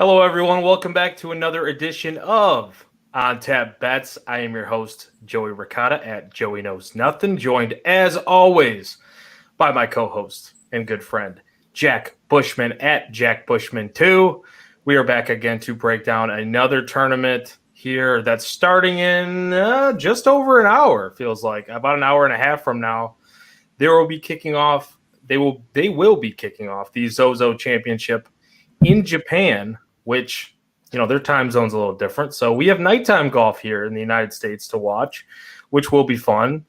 Hello, everyone. Welcome back to another edition of On Tap Bets. I am your host, Joey Ricotta at Joey Knows Nothing, joined as always by my co-host and good friend, Jack Bushman at Jack Bushman 2. We are back again to break down another tournament here that's starting in just over an hour, feels like. About an hour and a half from now, there will be kicking off. They will be kicking off the Zozo Championship in Japan, which, their time zone's a little different. So we have nighttime golf here in the United States to watch, which will be fun.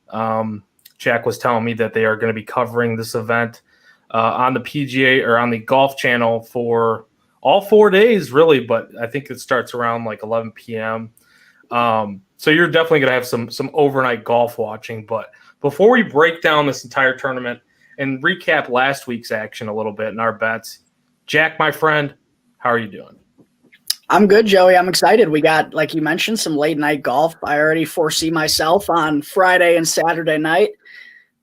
Jack was telling me that they are going to be covering this event on the PGA or on the Golf Channel for all 4 days, really, but I think it starts around like 11 p.m. So you're definitely going to have some overnight golf watching. But before we break down this entire tournament and recap last week's action a little bit in our bets, Jack, my friend, how are you doing? I'm good, Joey. I'm excited. We got, like you mentioned, some late night golf. I already foresee myself on Friday and Saturday night.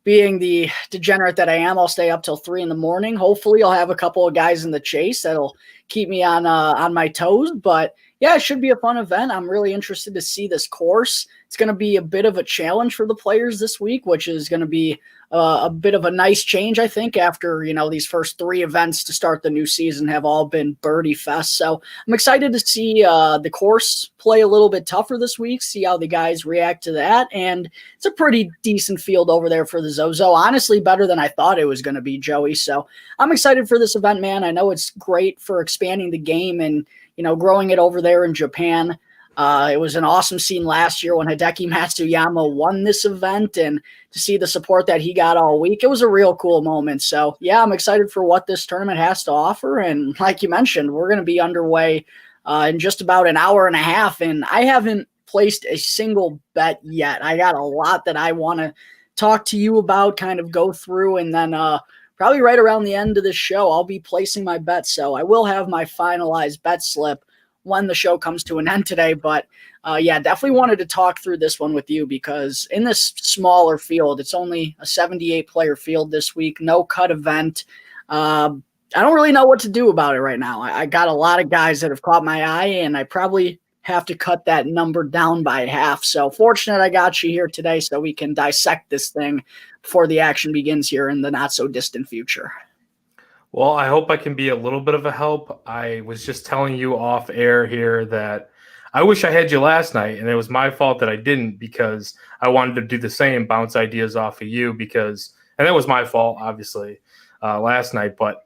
Being the degenerate that I am, I'll stay up till 3 in the morning. Hopefully I'll have a couple of guys in the chase that'll keep me on my toes. But yeah, it should be a fun event. I'm really interested to see this course. It's going to be a bit of a challenge for the players this week, which is going to be a bit of a nice change, I think, after, these first 3 events to start the new season have all been birdie fest. So I'm excited to see the course play a little bit tougher this week, see how the guys react to that. And it's a pretty decent field over there for the Zozo. Honestly, better than I thought it was going to be, Joey. So I'm excited for this event, man. I know it's great for expanding the game and, growing it over there in Japan. It was an awesome scene last year when Hideki Matsuyama won this event, and to see the support that he got all week, it was a real cool moment. So yeah, I'm excited for what this tournament has to offer. And like you mentioned, we're going to be underway in just about an hour and a half, and I haven't placed a single bet yet. I got a lot that I want to talk to you about, kind of go through, and then probably right around the end of this show, I'll be placing my bets. So I will have my finalized bet slip when the show comes to an end today. But yeah, definitely wanted to talk through this one with you because in this smaller field, it's only a 78-player field this week, no cut event. I don't really know what to do about it right now. I got a lot of guys that have caught my eye, and I probably have to cut that number down by half. So fortunate I got you here today so we can dissect this thing before the action begins here in the not-so-distant future. Well, I hope I can be a little bit of a help. I was just telling you off air here that I wish I had you last night, and it was my fault that I didn't because I wanted to do the same, bounce ideas off of you and that was my fault, obviously, last night. But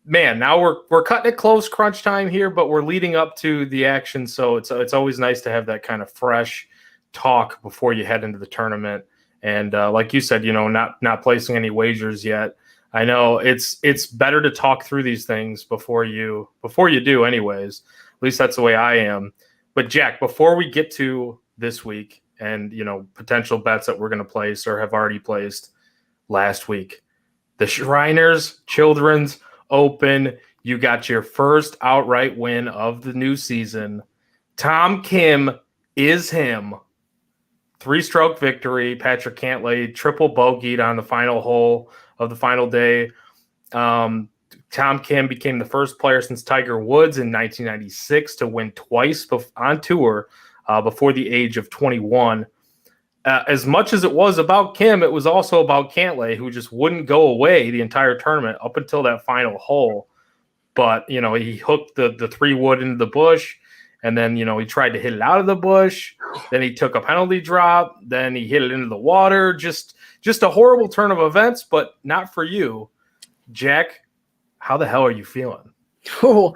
man, now we're cutting it close, crunch time here, but we're leading up to the action, so it's always nice to have that kind of fresh talk before you head into the tournament. And like you said, not placing any wagers yet. I know it's better to talk through these things before you do, anyways. At least that's the way I am. But Jack, before we get to this week and potential bets that we're going to place or have already placed last week, the Shriners Children's Open, you got your first outright win of the new season. Tom Kim is him. 3-stroke victory. Patrick Cantlay triple bogeyed on the final hole of the final day. Tom Kim became the first player since Tiger Woods in 1996 to win twice on tour before the age of 21. As much as it was about Kim, it was also about Cantlay, who just wouldn't go away the entire tournament up until that final hole. But, he hooked the 3-wood into the bush, and then, he tried to hit it out of the bush. Then he took a penalty drop. Then he hit it into the water. Just a horrible turn of events, but not for you. Jack, how the hell are you feeling? Oh,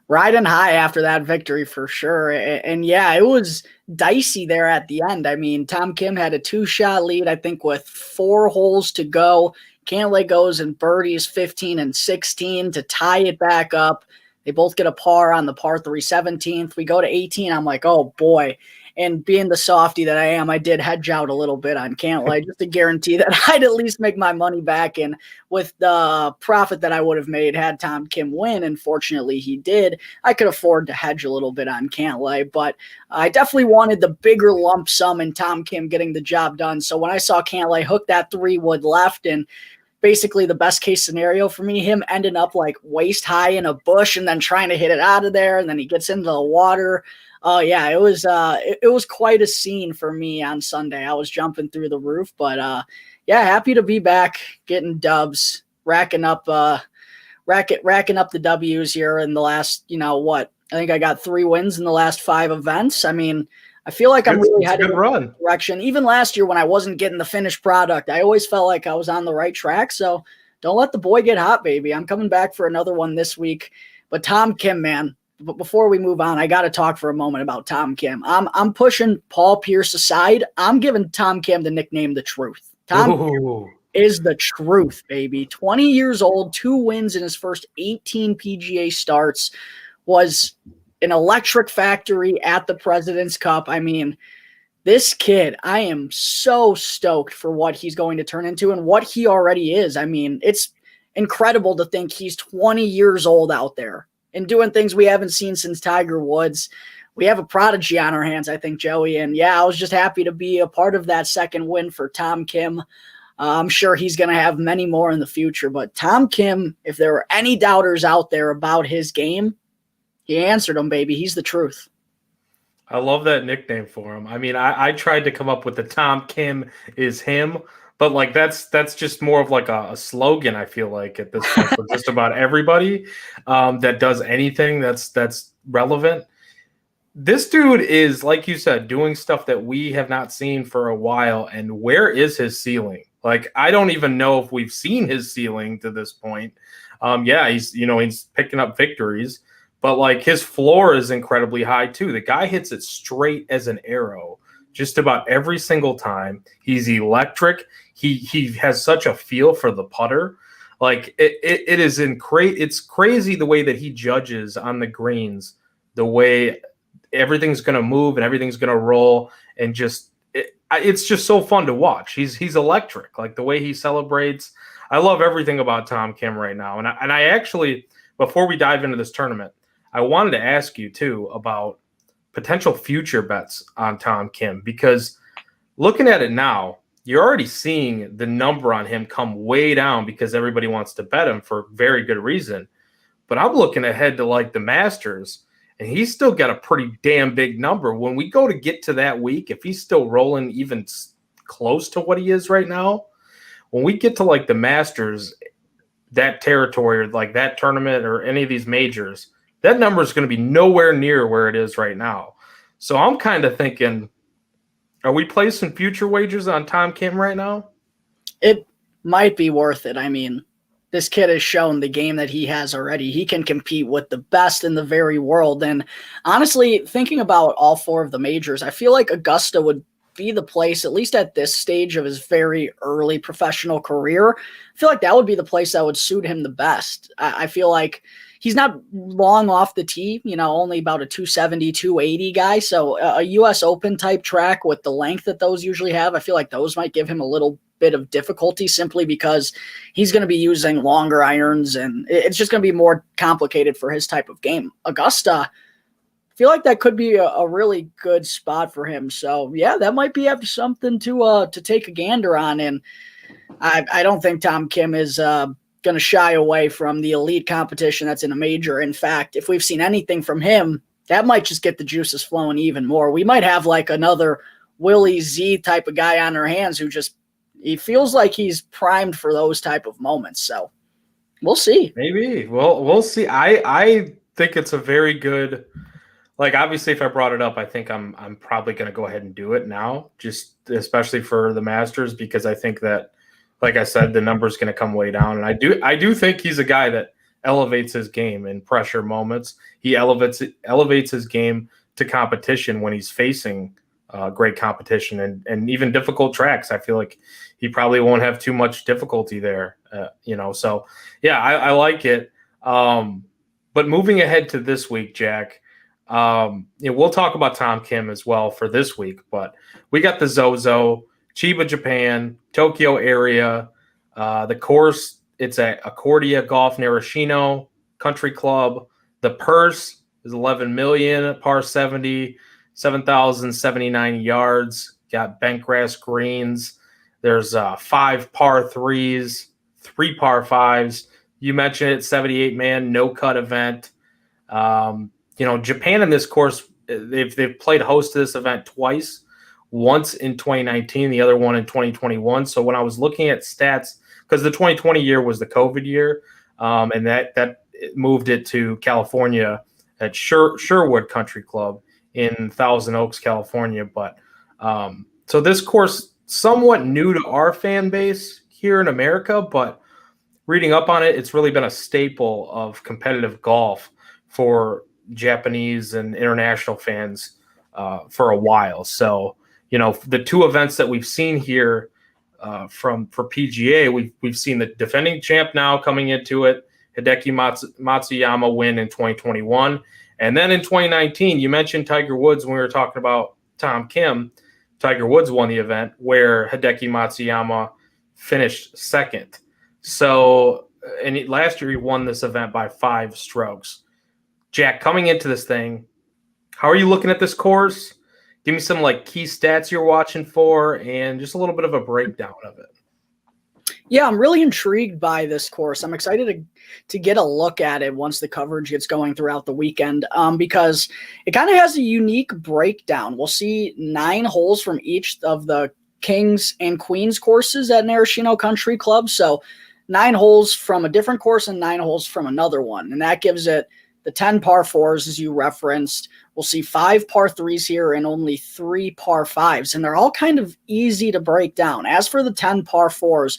riding high after that victory for sure. And yeah, it was dicey there at the end. I mean, Tom Kim had a 2-shot lead, I think, with 4 holes to go. Cantlay goes and birdies 15 and 16 to tie it back up. They both get a par on the par 3 17th. We go to 18. I'm like, oh boy. And being the softy that I am, I did hedge out a little bit on Cantlay just to guarantee that I'd at least make my money back. And with the profit that I would have made had Tom Kim win, and fortunately he did, I could afford to hedge a little bit on Cantlay. But I definitely wanted the bigger lump sum in Tom Kim getting the job done. So when I saw Cantlay hook that 3-wood left and basically the best case scenario for me, him ending up like waist high in a bush and then trying to hit it out of there, and then he gets into the water. Oh yeah, it was quite a scene for me on Sunday. I was jumping through the roof, but yeah, happy to be back, getting dubs, racking up the W's here in the last, what? I think I got 3 wins in the last 5 events. I mean, I feel like I'm really heading in the right direction. Even last year when I wasn't getting the finished product, I always felt like I was on the right track. So don't let the boy get hot, baby. I'm coming back for another one this week. But Tom Kim, man, but before we move on, I got to talk for a moment about Tom Kim. I'm pushing Paul Pierce aside. I'm giving Tom Kim the nickname The Truth. Tom Kim is the truth, baby. 20 years old, 2 wins in his first 18 PGA starts, was an electric factory at the President's Cup. I mean, this kid, I am so stoked for what he's going to turn into and what he already is. I mean, it's incredible to think he's 20 years old out there and doing things we haven't seen since Tiger Woods. We have a prodigy on our hands, I think, Joey. And yeah, I was just happy to be a part of that second win for Tom Kim. I'm sure he's going to have many more in the future. But Tom Kim, if there were any doubters out there about his game, he answered them, baby. He's the truth. I love that nickname for him. I mean, I tried to come up with the Tom Kim is him, but like that's just more of like a slogan, I feel like, at this point for just about everybody that does anything that's relevant. This dude is, like you said, doing stuff that we have not seen for a while. And where is his ceiling? Like, I don't even know if we've seen his ceiling to this point. Yeah, he's picking up victories. But, like, his floor is incredibly high, too. The guy hits it straight as an arrow just about every single time. He's electric. He has such a feel for the putter. Like, it's crazy the way that he judges on the greens, the way everything's going to move and everything's going to roll. And it's just so fun to watch. He's electric. Like, the way he celebrates. I love everything about Tom Kim right now. And I actually, before we dive into this tournament, I wanted to ask you, too, about potential future bets on Tom Kim, because looking at it now, you're already seeing the number on him come way down because everybody wants to bet him for very good reason. But I'm looking ahead to, like, the Masters, and he's still got a pretty damn big number. When we go to get to that week, if he's still rolling even close to what he is right now, when we get to, like, the Masters, that territory, or like that tournament or any of these majors, that number is going to be nowhere near where it is right now. So I'm kind of thinking, are we placing future wagers on Tom Kim right now? It might be worth it. I mean, this kid has shown the game that he has already. He can compete with the best in the very world. And honestly, thinking about all 4 of the majors, I feel like Augusta would be the place, at least at this stage of his very early professional career. I feel like that would be the place that would suit him the best. I feel like he's not long off the tee, only about a 270, 280 guy. So a U.S. Open type track with the length that those usually have, I feel like those might give him a little bit of difficulty simply because he's going to be using longer irons and it's just going to be more complicated for his type of game. Augusta, I feel like that could be a really good spot for him. So yeah, that might be something to take a gander on. And I don't think Tom Kim is going to shy away from the elite competition that's in a major. In fact, if we've seen anything from him, that might just get the juices flowing even more. We might have like another Willie Z type of guy on our hands who he feels like he's primed for those type of moments. So we'll see. Maybe. Well, we'll see. I think it's a very good, like, obviously if I brought it up, I think I'm probably going to go ahead and do it now, just especially for the Masters, because I think that, like I said, the number's going to come way down. And I do think he's a guy that elevates his game in pressure moments. He elevates his game to competition when he's facing great competition and even difficult tracks. I feel like he probably won't have too much difficulty there, So, yeah, I like it. But moving ahead to this week, Jack, we'll talk about Tom Kim as well for this week. But we got the Zozo, Chiba, Japan, Tokyo area. The course, it's at Accordia Golf Narashino Country Club. The purse is $11 million, par 70, 7,079 yards. Got bent grass greens. There's 5 par 3s, 3 par 5s. You mentioned it, 78-man, no-cut event. Japan in this course, they've played host to this event twice, once in 2019, the other one in 2021. So when I was looking at stats, because the 2020 year was the COVID year, and that moved it to California at Sherwood Country Club in Thousand Oaks, California. But so this course, somewhat new to our fan base here in America, but reading up on it, it's really been a staple of competitive golf for Japanese and international fans for a while. So, the 2 events that we've seen here for PGA, we've seen the defending champ now coming into it, Hideki Matsuyama win in 2021. And then in 2019, you mentioned Tiger Woods when we were talking about Tom Kim. Tiger Woods won the event where Hideki Matsuyama finished second. So, and last year he won this event by 5 strokes. Jack, coming into this thing, how are you looking at this course? Give me some key stats you're watching for and just a little bit of a breakdown of it. Yeah, I'm really intrigued by this course. I'm excited to get a look at it once the coverage gets going throughout the weekend because it kind of has a unique breakdown. We'll see 9 holes from each of the Kings and Queens courses at Narashino Country Club. So 9 holes from a different course and 9 holes from another one. And that gives it the 10 par 4s, as you referenced. We'll see 5 par 3s here and only 3 par 5s. And they're all kind of easy to break down. As for the 10 par 4s,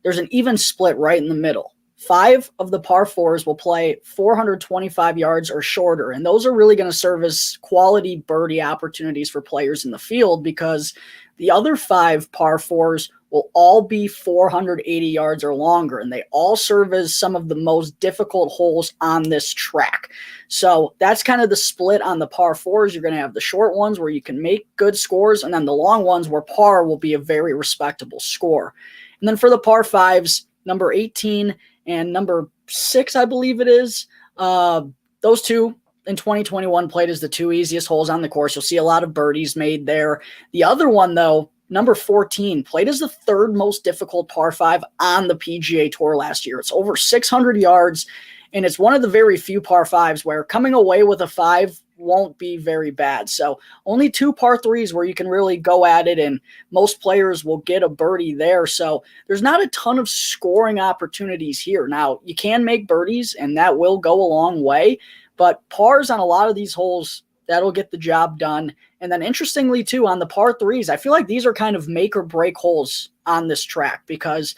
there's an even split right in the middle. 5 of the par 4s will play 425 yards or shorter. And those are really going to serve as quality birdie opportunities for players in the field because the other 5 par 4s will all be 480 yards or longer, and they all serve as some of the most difficult holes on this track. So that's kind of the split on the par 4s. You're going to have the short ones where you can make good scores, and then the long ones where par will be a very respectable score. And then for the par 5s, number 18 and number 6, I believe it is, those 2 in 2021 played as the 2 easiest holes on the course. You'll see a lot of birdies made there. The other one, though, number 14, played as the 3rd most difficult par 5 on the PGA Tour last year. It's over 600 yards, and it's one of the very few par 5s where coming away with a 5 won't be very bad. So only 2 par 3s where you can really go at it, and most players will get a birdie there. So there's not a ton of scoring opportunities here. Now, you can make birdies, and that will go a long way, but pars on a lot of these holes, that'll get the job done. And then interestingly, too, on the par 3s, I feel like these are kind of make or break holes on this track because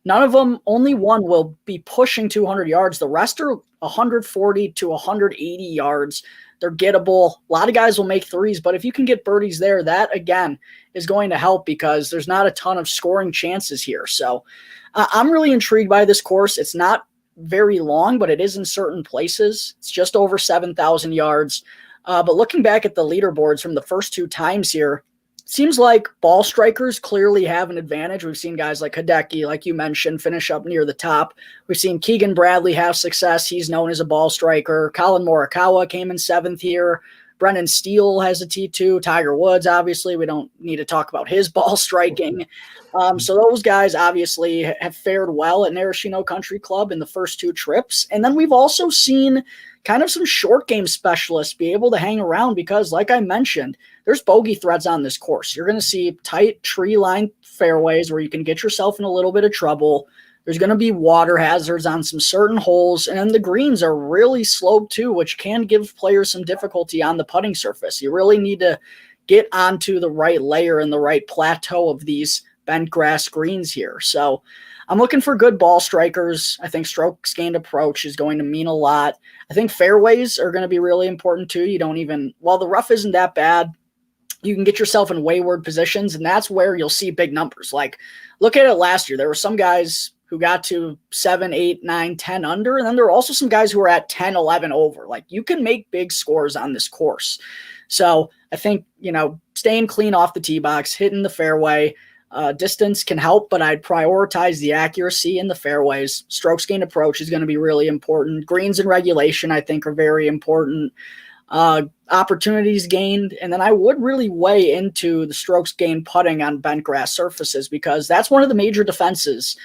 none of them, only one will be pushing 200 yards. The rest are 140 to 180 yards. They're gettable. A lot of guys will make 3s, but if you can get birdies there, that, again, is going to help because there's not a ton of scoring chances here. So I'm really intrigued by this course. It's not very long, but it is in certain places. It's just over 7,000 yards. But looking back at the leaderboards from the first 2 times here, it seems like ball strikers clearly have an advantage. We've seen guys like Hideki, like you mentioned, finish up near the top. We've seen Keegan Bradley have success. He's known as a ball striker. Colin Morikawa came in 7th here. Brendan Steele has a T2. Tiger Woods, obviously. We don't need to talk about his ball striking. So those guys obviously have fared well at Narashino Country Club in the first 2 trips. And then we've also seen kind of some short game specialists be able to hang around because, like I mentioned, there's bogey threats on this course. You're going to see tight tree-lined fairways where you can get yourself in a little bit of trouble. There's going to be water hazards on some certain holes, and then the greens are really sloped too, which can give players some difficulty on the putting surface. You really need to get onto the right layer and the right plateau of these bent grass greens here. So I'm looking for good ball strikers. I think strokes gained approach is going to mean a lot. I think fairways are going to be really important too. While the rough isn't that bad, you can get yourself in wayward positions, and that's where you'll see big numbers. Like, look at it last year. There were some guys who got to 7, 8, 9, 10 under, and then there are also some guys who are at 10, 11 over. Like, you can make big scores on this course. So I think, staying clean off the tee box, hitting the fairway, distance can help, but I'd prioritize the accuracy in the fairways. Strokes gained approach is going to be really important. Greens and regulation, I think, are very important. opportunities gained, and then I would really weigh into the strokes gained putting on bent grass surfaces, because that's one of the major defenses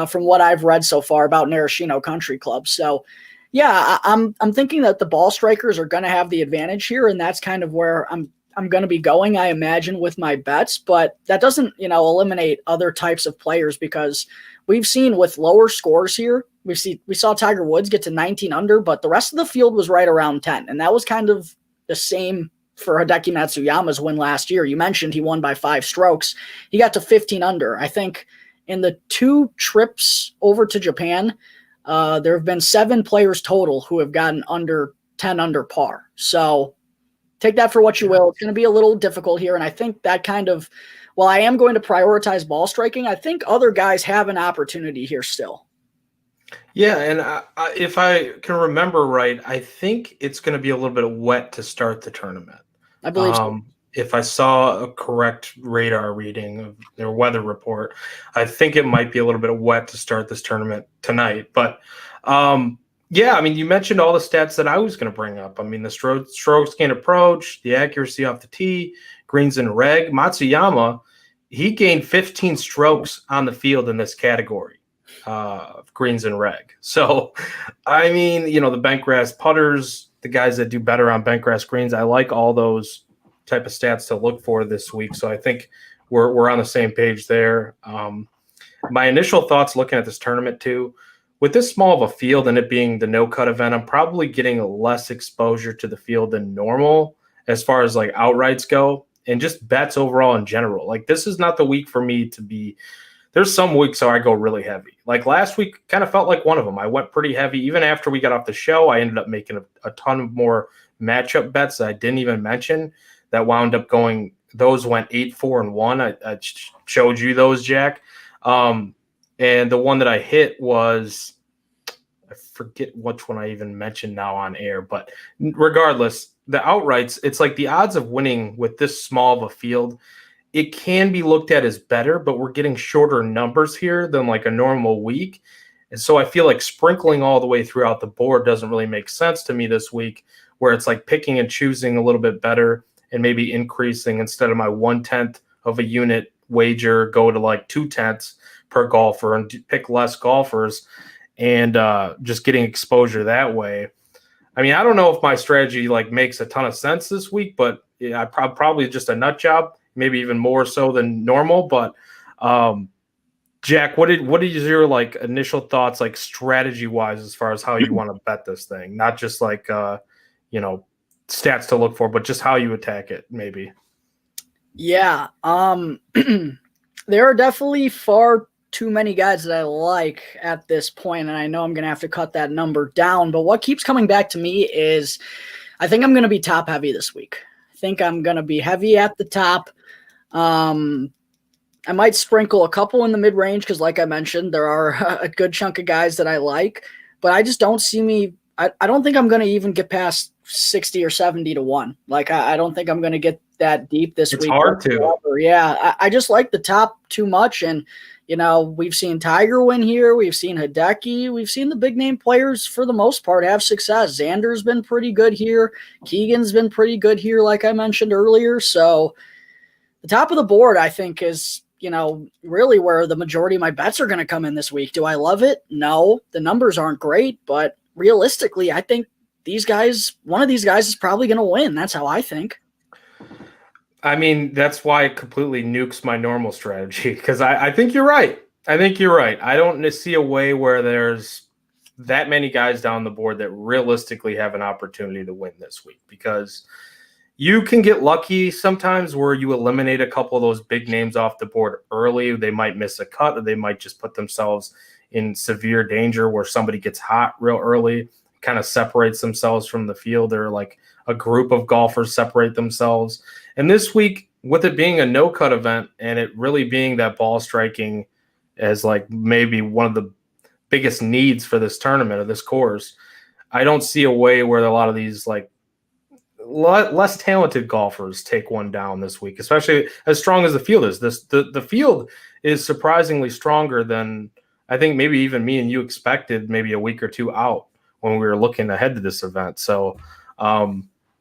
from what I've read so far about Narashino Country Club. So yeah, I'm thinking that the ball strikers are going to have the advantage here, and that's kind of where I'm going to be going, I imagine, with my bets. But that doesn't, eliminate other types of players, because we've seen with lower scores here, we saw Tiger Woods get to 19 under, but the rest of the field was right around 10, and that was kind of the same for Hideki Matsuyama's win last year. You mentioned he won by 5 strokes. He got to 15 under. I think in the 2 trips over to Japan, there have been 7 players total who have gotten under 10 under par. So take that for what you will. It's going to be a little difficult here, and I think that kind of, while I am going to prioritize ball striking, I think other guys have an opportunity here still. Yeah, and if I can remember right, I think it's going to be a little bit wet to start the tournament. I believe so. If I saw a correct radar reading of their weather report, I think it might be a little bit wet to start this tournament tonight. But yeah, I mean, you mentioned all the stats that I was going to bring up. I mean, the strokes gained approach, the accuracy off the tee, greens and reg. Matsuyama, he gained 15 strokes on the field in this category. Greens and reg. So, I mean, the bent grass putters, the guys that do better on bent grass greens, I like all those type of stats to look for this week. So I think we're on the same page there. My initial thoughts looking at this tournament too, with this small of a field and it being the no-cut event, I'm probably getting less exposure to the field than normal as far as like outrights go and just bets overall in general. Like, this is not the week for me to be. There's some weeks where I go really heavy. Like last week kind of felt like one of them. I went pretty heavy. Even after we got off the show, I ended up making a ton of more matchup bets that I didn't even mention that wound up going. Those went 8, 4, and 1. I showed you those, Jack. And the one that I hit was, I forget which one I even mentioned now on air. But regardless, the outrights, it's like the odds of winning with this small of a field, it can be looked at as better, but we're getting shorter numbers here than like a normal week. And so I feel like sprinkling all the way throughout the board doesn't really make sense to me this week, where it's like picking and choosing a little bit better and maybe increasing instead of my 1/10 of a unit wager, go to like 2/10 per golfer and pick less golfers and just getting exposure that way. I mean, I don't know if my strategy like makes a ton of sense this week, but yeah, probably just a nut job. Maybe even more so than normal. But Jack, what is your like initial thoughts, like strategy wise, as far as how you want to bet this thing? Not just like stats to look for, but just how you attack it, maybe. Yeah. There are definitely far too many guys that I like at this point, and I know I'm gonna have to cut that number down. But what keeps coming back to me is I think I'm gonna be top heavy this week. I think I'm gonna be heavy at the top. I might sprinkle a couple in the mid-range because, like I mentioned, there are a good chunk of guys that I like, but I just don't see me. I don't think I'm going to even get past 60 or 70 to 1. Like, I don't think I'm going to get that deep this week. It's hard to. Yeah, I just like the top too much. And, we've seen Tiger win here. We've seen Hideki. We've seen the big-name players, for the most part, have success. Xander's been pretty good here. Keegan's been pretty good here, like I mentioned earlier. So the top of the board, I think, is, really where the majority of my bets are going to come in this week. Do I love it? No. The numbers aren't great, but realistically, I think one of these guys is probably going to win. That's how I think. I mean, that's why it completely nukes my normal strategy, because I think you're right. I don't see a way where there's that many guys down the board that realistically have an opportunity to win this week, because you can get lucky sometimes where you eliminate a couple of those big names off the board early. They might miss a cut, or they might just put themselves in severe danger where somebody gets hot real early, kind of separates themselves from the field, or like a group of golfers separate themselves. And this week, with it being a no-cut event and it really being that ball striking as like maybe one of the biggest needs for this tournament or this course, I don't see a way where a lot of these like less talented golfers take one down this week, especially as strong as the field is. The field is surprisingly stronger than I think maybe even me and you expected maybe a week or two out when we were looking ahead to this event. So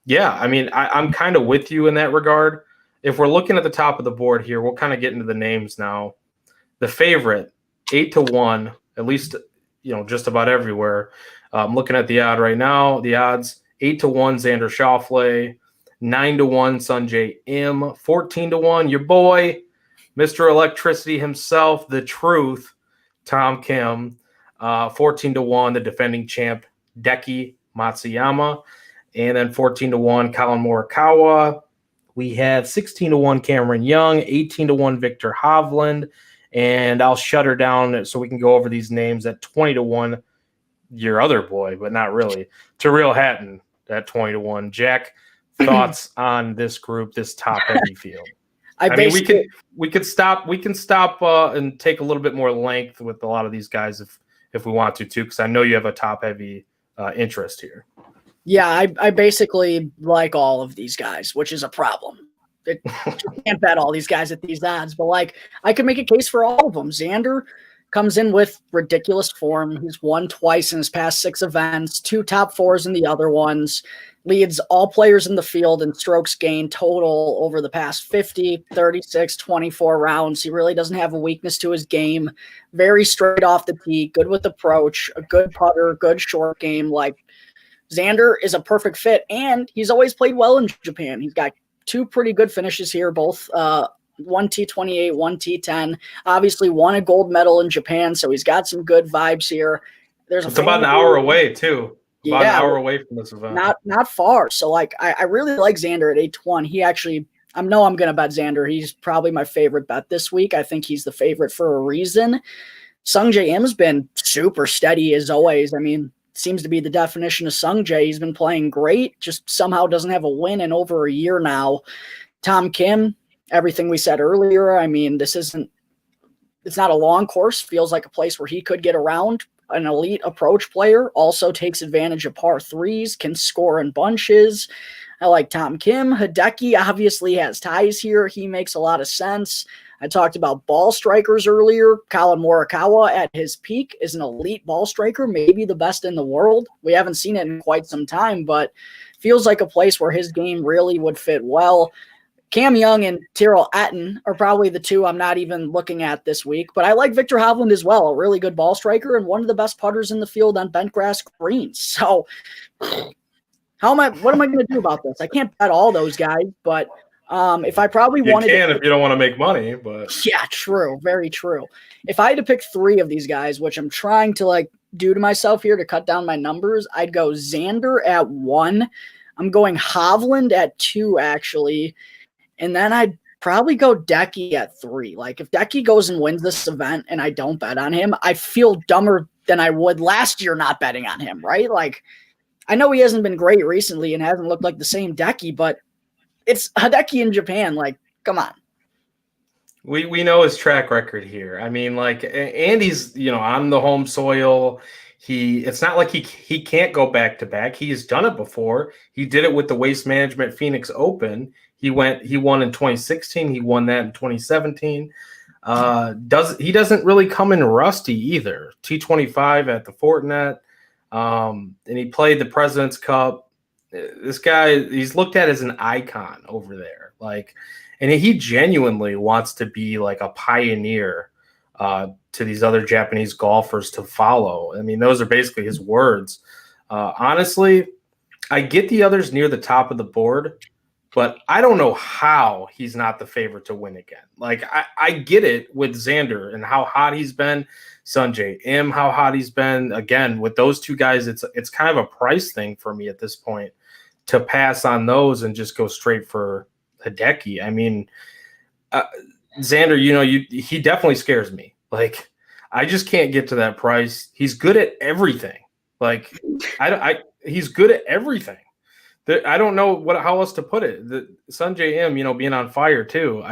Yeah, I mean, I'm kind of with you in that regard. If we're looking at the top of the board here, we'll kind of get into the names now. The favorite, 8-1, at least, just about everywhere. I'm looking at the odd right now. The odds, 8-1, Xander Schauffele, 9-1, Sungjae Im, 14-1, your boy, Mr. Electricity himself, the truth, Tom Kim, 14-1, the defending champ, Deki Matsuyama, and then 14-1, Colin Morikawa. We have 16-1, Cameron Young, 18-1, Victor Hovland, and I'll shut her down so we can go over these names at 20-1, your other boy, but not really, Tyrrell Hatton at 20-1. Jack, thoughts on this group, this top heavy field? I mean, we can stop and take a little bit more length with a lot of these guys if we want to too, because I know you have a top heavy interest here. Yeah, I basically like all of these guys, which is a problem. You can't bet all these guys at these odds, but like I could make a case for all of them. Xander comes in with ridiculous form. He's won twice in his past 6 events, 2 top 4s in the other ones, leads all players in the field in strokes gained total over the past 50, 36, 24 rounds. He really doesn't have a weakness to his game. Very straight off the tee, good with approach, a good putter, good short game. Like Xander is a perfect fit, and he's always played well in Japan. He's got 2 pretty good finishes here, both one T28, one T10. Obviously won a gold medal in Japan, so he's got some good vibes here. It's about an hour away too. About an hour away from this event. Not far. So like I really like Xander at 8-1. He actually, I'm going to bet Xander. He's probably my favorite bet this week. I think he's the favorite for a reason. Sungjae Im's been super steady as always. I mean, seems to be the definition of Sungjae. He's been playing great, just somehow doesn't have a win in over a year now. Tom Kim, everything we said earlier. I mean, it's not a long course. Feels like a place where he could get around. An elite approach player, also takes advantage of par 3s, can score in bunches. I like Tom Kim. Hideki obviously has ties here. He makes a lot of sense. I talked about ball strikers earlier. Colin Morikawa at his peak is an elite ball striker, maybe the best in the world. We haven't seen it in quite some time, but feels like a place where his game really would fit well. Cam Young and Tyrrell Hatton are probably the 2 I'm not even looking at this week, but I like Victor Hovland as well, a really good ball striker and one of the best putters in the field on bent grass greens. So what am I going to do about this? I can't bet all those guys, but if I probably wanted to, if you don't want to make money, but yeah, true. Very true. If I had to pick 3 of these guys, which I'm trying to do to myself here to cut down my numbers, I'd go Xander at 1. I'm going Hovland at 2, actually. And then I'd probably go Deki at 3. Like if Deki goes and wins this event and I don't bet on him, I feel dumber than I would last year not betting on him, right? Like I know he hasn't been great recently and hasn't looked like the same Deki, but it's Hideki in Japan. Like, come on. We know his track record here. I mean, like Andy's, on the home soil. It's not like he can't go back to back. He's done it before. He did it with the Waste Management Phoenix Open. He won in 2016. He won that in 2017. He doesn't really come in rusty either. T25 at the Fortinet. And he played the President's Cup. This guy, he's looked at as an icon over there. And he genuinely wants to be like a pioneer to these other Japanese golfers to follow. I mean, those are basically his words. Honestly, I get the others near the top of the board, but I don't know how he's not the favorite to win again. Like, I get it with Xander and how hot he's been. Sungjae Im, how hot he's been. Again, with those 2 guys, it's kind of a price thing for me at this point to pass on those and just go straight for Hideki. I mean, Xander, he definitely scares me. Like, I just can't get to that price. He's good at everything. Like, he's good at everything. I don't know how else to put it. The Sungjae Im, being on fire too.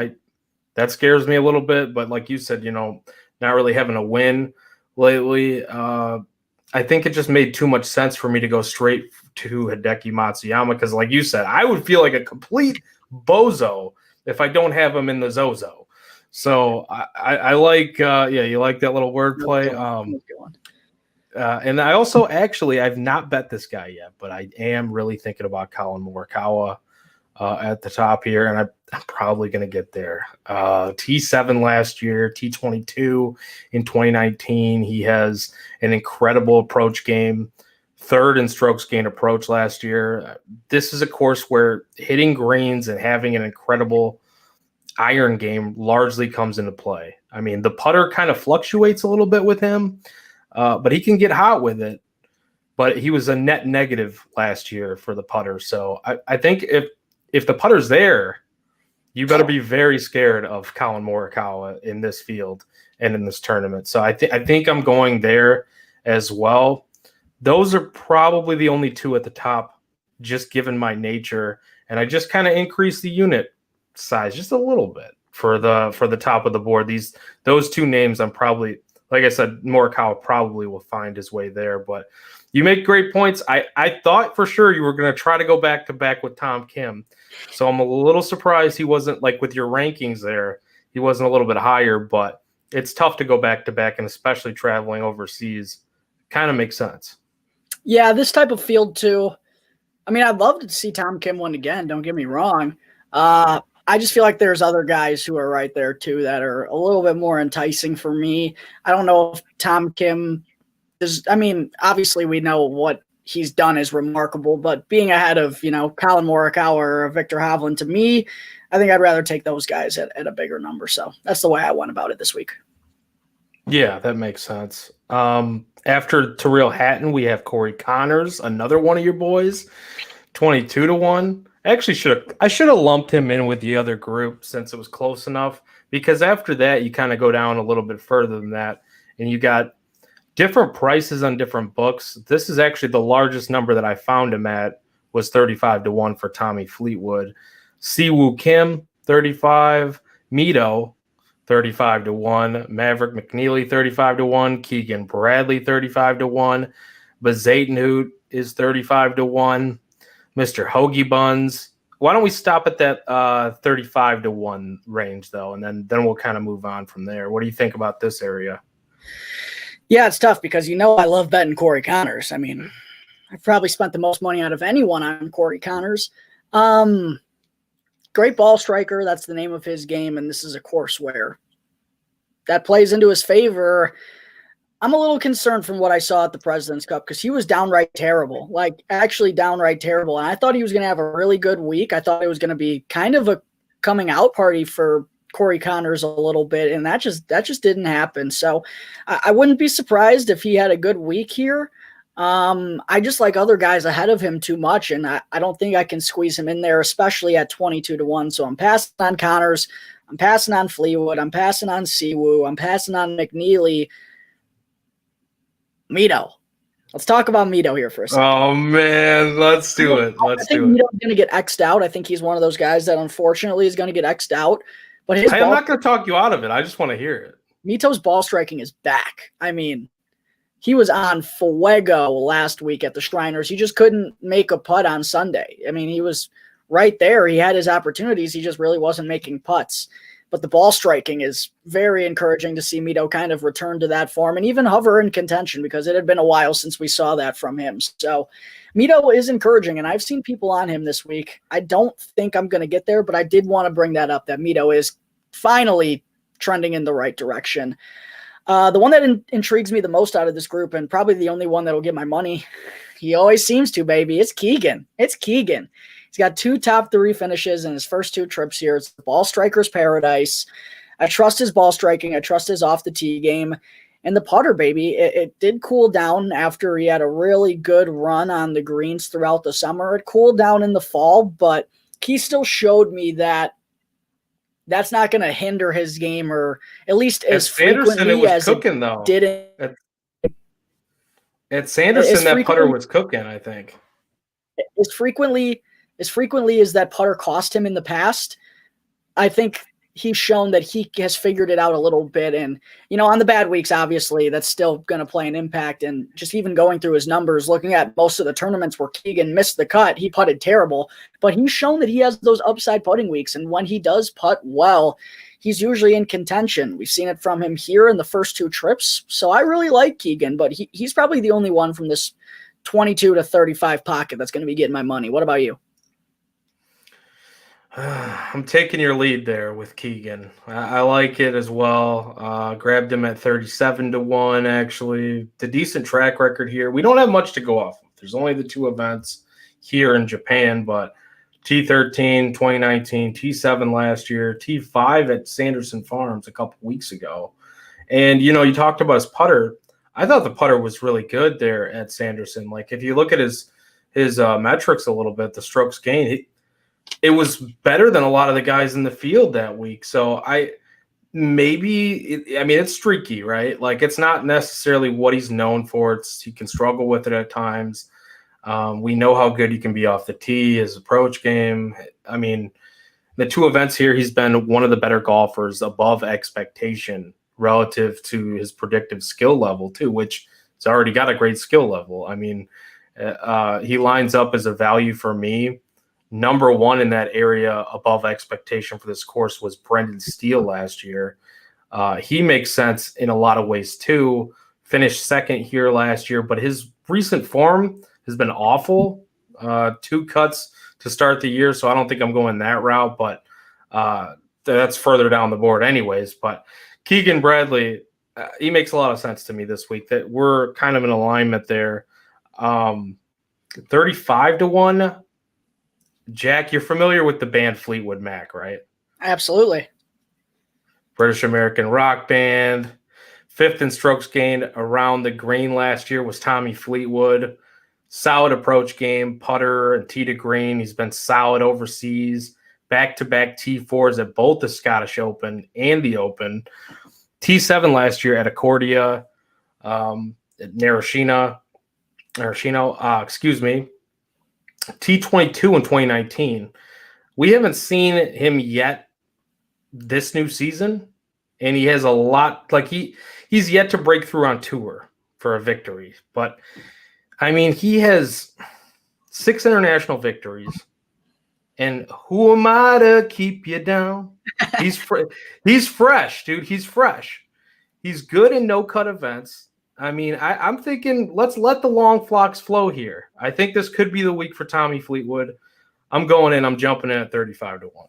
That scares me a little bit. But like you said, not really having a win lately. I think it just made too much sense for me to go straight to Hideki Matsuyama because, like you said, I would feel like a complete bozo if I don't have him in the Zozo. So I like, you like that little wordplay. And I also I've not bet this guy yet, but I am really thinking about Colin Morikawa at the top here, and I'm probably going to get there. T7 last year, T22 in 2019. He has an incredible approach game, third in strokes gained approach last year. This is a course where hitting greens and having an incredible iron game largely comes into play. I mean, the putter kind of fluctuates a little bit with him, but he can get hot with it. But he was a net negative last year for the putter. So I think if the putter's there, you better be very scared of Colin Morikawa in this field and in this tournament. So I think I'm going there as well. Those are probably the only two at the top, just given my nature. And I just kind of increase the unit size just a little bit for the top of the board. Those two names, I'm probably, like I said, Morikawa probably will find his way there. But you make great points. I thought for sure you were going to try to go back to back with Tom Kim. So I'm a little surprised he wasn't, like with your rankings there, he wasn't a little bit higher, but it's tough to go back to back, and especially traveling overseas kind of makes sense. Yeah, this type of field too. I mean, I'd love to see Tom Kim win again. Don't get me wrong. I just feel like there's other guys who are right there too that are a little bit more enticing for me. I don't know if Tom Kim is, I mean, obviously we know what he's done is remarkable, but being ahead of, Colin Morikawa or Victor Hovland, to me, I think I'd rather take those guys at a bigger number. So that's the way I went about it this week. Yeah, that makes sense. After Tyrrell Hatton, we have Corey Connors, another one of your boys, 22-1. Actually, I should have lumped him in with the other group since it was close enough, because after that you kind of go down a little bit further than that, and you got different prices on different books. This is actually the largest number that I found him at was 35-1 for Tommy Fleetwood. Siwoo Kim, 35. Mito, 35-1. Maverick McNeely, 35-1. Keegan Bradley, 35-1. Bazatenhout is 35-1. Mr. Hoagie Buns. Why don't we stop at that 35-1 range, though, and then we'll kind of move on from there. What do you think about this area? Yeah, it's tough because I love betting Corey Connors. I mean, I've probably spent the most money out of anyone on Corey Connors. Great ball striker. That's the name of his game, and this is a course where that plays into his favor. I'm a little concerned from what I saw at the President's Cup because he was downright terrible, like actually downright terrible. And I thought he was going to have a really good week. I thought it was going to be kind of a coming out party for Corey Connors a little bit, and that just didn't happen. So I wouldn't be surprised if he had a good week here. I just like other guys ahead of him too much, and I don't think I can squeeze him in there, especially at 22-1. So I'm passing on Connors, I'm passing on Fleetwood, I'm passing on Siwoo, I'm passing on McNeely. Mito. Let's talk about Mito here for a second. Oh, man. Let's do it. I think Mito's going to get X'd out. I think he's one of those guys that unfortunately is going to get X'd out. But I'm not going to talk you out of it. I just want to hear it. Mito's ball striking is back. I mean, he was on fuego last week at the Shriners. He just couldn't make a putt on Sunday. I mean, he was right there. He had his opportunities. He just really wasn't making putts. But the ball striking is very encouraging to see Mito kind of return to that form and even hover in contention because it had been a while since we saw that from him. So Mito is encouraging, and I've seen people on him this week. I don't think I'm going to get there, but I did want to bring that up, that Mito is finally trending in the right direction. The one that intrigues me the most out of this group, and probably the only one that will get my money, he always seems to, baby, it's Keegan. It's Keegan. He's got 2 top 3 finishes in his first 2 trips here. It's the ball striker's paradise. I trust his ball striking. I trust his off the tee game. And the putter, baby, it did cool down after he had a really good run on the greens throughout the summer. It cooled down in the fall, but he still showed me that that's not going to hinder his game, or at least as frequently as cooking, though. Didn't. At Sanderson, that putter was cooking, I think. As frequently as that putter cost him in the past, I think he's shown that he has figured it out a little bit. And, on the bad weeks, obviously, that's still going to play an impact. And just even going through his numbers, looking at most of the tournaments where Keegan missed the cut, he putted terrible. But he's shown that he has those upside putting weeks. And when he does putt well, he's usually in contention. We've seen it from him here in the first 2 trips. So I really like Keegan, but he's probably the only one from this 22 to 35 pocket that's going to be getting my money. What about you? I'm taking your lead there with Keegan. I like it as well. Grabbed him at 37 to 1, actually. The decent track record here. We don't have much to go off of. There's only the 2 events here in Japan, but T13 2019, T7 last year, T5 at Sanderson Farms a couple weeks ago. And, you talked about his putter. I thought the putter was really good there at Sanderson. Like, if you look at his metrics a little bit, the strokes gained, it was better than a lot of the guys in the field that week. So it's streaky, right? Like, it's not necessarily what he's known for. He can struggle with it at times. We know how good he can be off the tee, his approach game. I mean, the 2 events here, he's been one of the better golfers above expectation relative to his predictive skill level too, which he's already got a great skill level. I mean, he lines up as a value for me. Number 1 in that area above expectation for this course was Brendan Steele last year. He makes sense in a lot of ways too. Finished 2nd here last year, but his recent form has been awful. 2 cuts to start the year, so I don't think I'm going that route, but that's further down the board anyways. But Keegan Bradley, he makes a lot of sense to me this week. That we're kind of in alignment there. 35 to 1. Jack, you're familiar with the band Fleetwood Mac, right? Absolutely. British American rock band. 5th in strokes gained around the green last year was Tommy Fleetwood. Solid approach game, putter and tee to green. He's been solid overseas. Back-to-back T4s at both the Scottish Open and the Open. T7 last year at Accordia, at Narashino, T22 in 2019. We haven't seen him yet this new season, and he has a lot. Like, he's yet to break through on tour for a victory. But, I mean, he has 6 international victories. And who am I to keep you down? He's fresh, dude. He's fresh. He's good in no-cut events. I mean, I'm thinking let's let the long flocks flow here. I think this could be the week for Tommy Fleetwood. I'm going in. I'm jumping in at 35 to 1.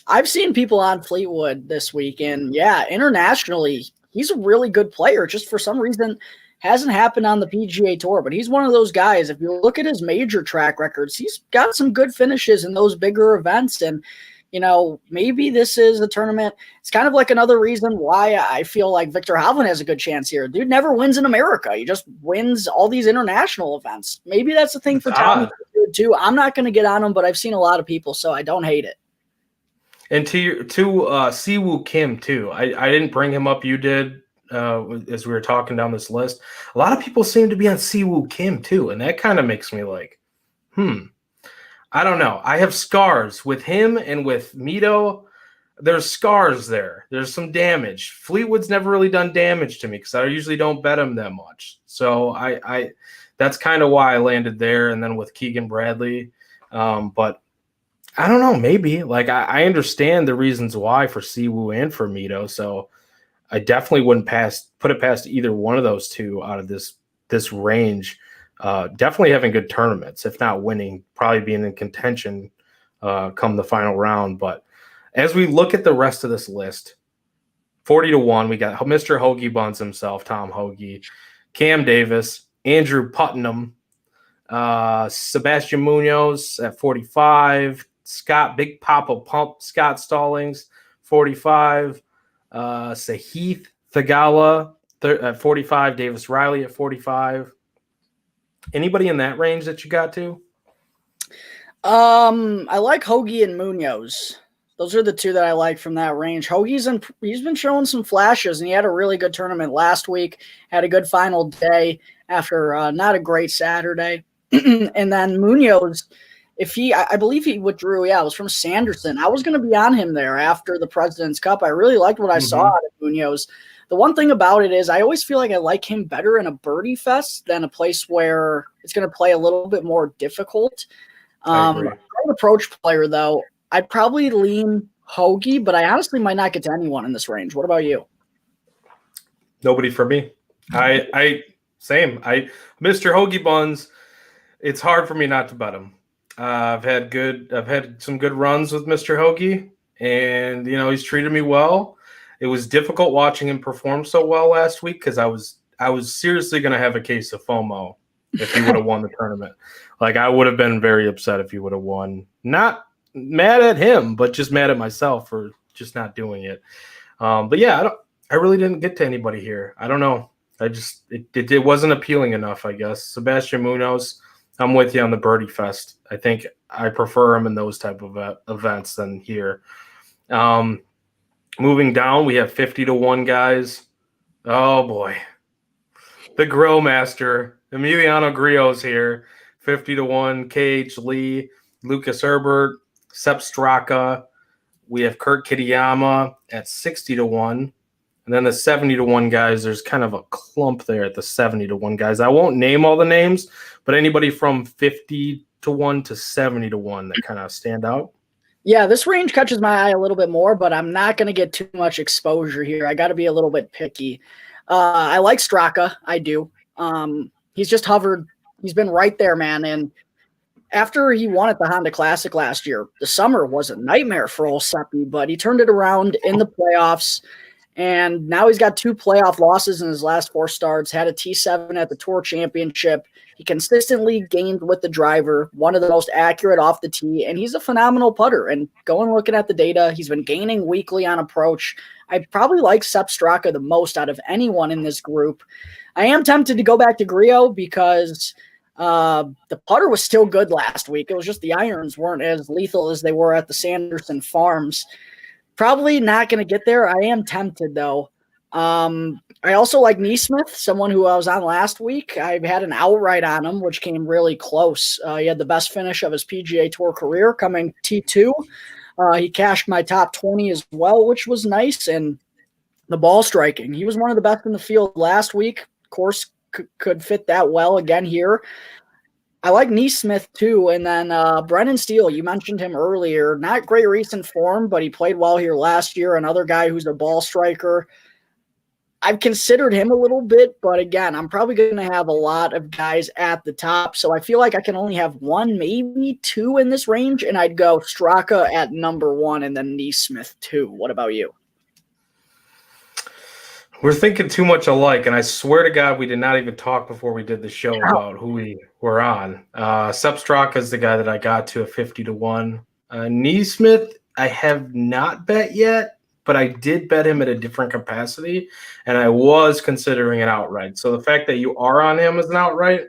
I've seen people on Fleetwood this week, and yeah, internationally, he's a really good player. Just for some reason, hasn't happened on the PGA Tour, but he's one of those guys. If you look at his major track records, he's got some good finishes in those bigger events. And, maybe this is a tournament. It's kind of like another reason why I feel like Victor Hovland has a good chance here. Dude never wins in America. He just wins all ththese international events. Maybe that's the thing for Tommy too. I'm not going to get on him, but I've seen a lot of people, so I don't hate it. And to Siwoo Kim too. I didn't bring him up. You did. As we were talking down this list, a lot of people seem to be on Siwoo Kim too, and that kind of makes me like, I don't know. I have scars with him and with Mito. There's scars there. There's some damage. Fleetwood's never really done damage to me because I usually don't bet him that much. So I that's kind of why I landed there, and then with Keegan Bradley. But I don't know. Maybe like I understand the reasons why for Siwoo and for Mito. So I definitely wouldn't put it past either one of those 2 out of this range. Definitely having good tournaments, if not winning, probably being in contention come the final round. But as we look at the rest of this list, 40 to 1, we got Mr. Hoagie Buns himself, Tom Hoagie, Cam Davis, Andrew Putnam, Sebastian Munoz at 45, Big Papa Pump, Scott Stallings, 45, Sahith Thagala at 45, Davis Riley at 45. Anybody in that range that you got to? I like Hoagie and Munoz. Those are the 2 that I like from that range. He's been showing some flashes, and he had a really good tournament last week. Had a good final day after not a great Saturday. And then Munoz, I believe he withdrew. Yeah, it was from Sanderson. I was going to be on him there after the President's Cup. I really liked what I saw out of Munoz. The one thing about it is I always feel like I like him better in a birdie fest than a place where it's going to play a little bit more difficult. I'm an approach player, though. I'd probably lean Hoagie, but I honestly might not get to anyone in this range. What about you? Nobody for me. Same. Mr. Hoagie Buns. It's hard for me not to bet him. I've had some good runs with Mr. Hoagie, and he's treated me well. It was difficult watching him perform so well last week because I was seriously going to have a case of FOMO if he would have won the tournament. Like, I would have been very upset if he would have won. Not mad at him, but just mad at myself for just not doing it. But yeah, I really didn't get to anybody here. I don't know. It wasn't appealing enough, I guess. Sebastian Munoz, I'm with you on the birdie fest. I think I prefer him in those type of events than here. Moving down, we have 50-1 guys. Oh boy, the Grill Master Emiliano Grillo's here. 50-1. Cage, Lee, Lucas Herbert, Sepp Straka. We have Kurt Kitayama at 60-1. And then the 70-1 guys, there's kind of a clump there at the 70-1 guys. I won't name all the names, but anybody from 50-1 to 70-1 that kind of stand out. Yeah, this range catches my eye a little bit more, but I'm not going to get too much exposure here. I got to be a little bit picky. I like Straka. I do. He's just hovered. He's been right there, man. And after he won at the Honda Classic last year, the summer was a nightmare for old Seppi, but he turned it around in the playoffs. And now he's got 2 playoff losses in his last 4 starts, had a T7 at the Tour Championship. He consistently gained with the driver, one of the most accurate off the tee, and he's a phenomenal putter. And going looking at the data, he's been gaining weekly on approach. I probably like Sepp Straka the most out of anyone in this group. I am tempted to go back to Grillo because the putter was still good last week. It was just the irons weren't as lethal as they were at the Sanderson Farms. Probably not going to get there. I am tempted, though. I also like Neesmith, someone who I was on last week. I had an outright on him, which came really close. He had the best finish of his PGA Tour career, coming T2. He cashed my top 20 as well, which was nice. And the ball striking, he was one of the best in the field last week. Of course, could fit that well again here. I like Neesmith too. And then Brennan Steele, you mentioned him earlier. Not great recent form, but he played well here last year. Another guy who's a ball striker. I've considered him a little bit, but again, I'm probably going to have a lot of guys at the top. So I feel like I can only have 1, maybe 2 in this range. And I'd go Straka at number 1 and then Neesmith 2. What about you? We're thinking too much alike, and I swear to God we did not even talk before we did the show about who we were on. Sepp Straka is the guy that I got to a 50-1. Neesmith, I have not bet yet, but I did bet him at a different capacity, and I was considering an outright. So the fact that you are on him as an outright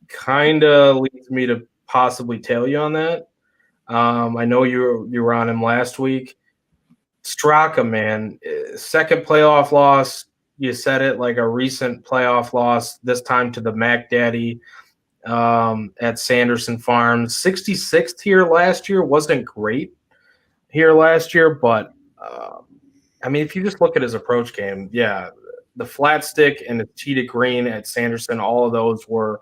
kind of leads me to possibly tail you on that. I know you were on him last week. Straka, man, second playoff loss. You said it, like a recent playoff loss, this time to the Mac Daddy at Sanderson Farms. 66th here last year. Wasn't great here last year, but, I mean, if you just look at his approach game, yeah, the flat stick and the cheated green at Sanderson, all of those were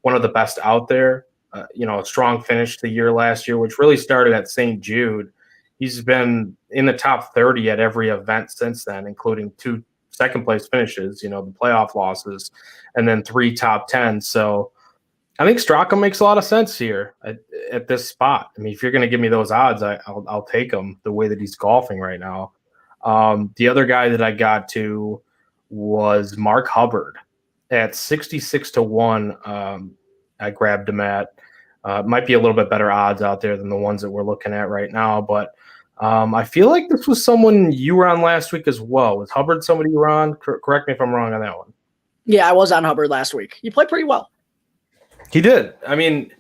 one of the best out there. A strong finish to the year last year, which really started at St. Jude. He's been in the top 30 at every event since then, including 2 second-place finishes, the playoff losses, and then 3 top 10s. So I think Straka makes a lot of sense here at this spot. I mean, if you're going to give me those odds, I'll take him the way that he's golfing right now. The other guy that I got to was Mark Hubbard at 66-1. I grabbed him at. Might be a little bit better odds out there than the ones that we're looking at right now, but I feel like this was someone you were on last week as well. Was Hubbard somebody you were on? Correct me if I'm wrong on that one. Yeah, I was on Hubbard last week. He played pretty well. He did. I mean,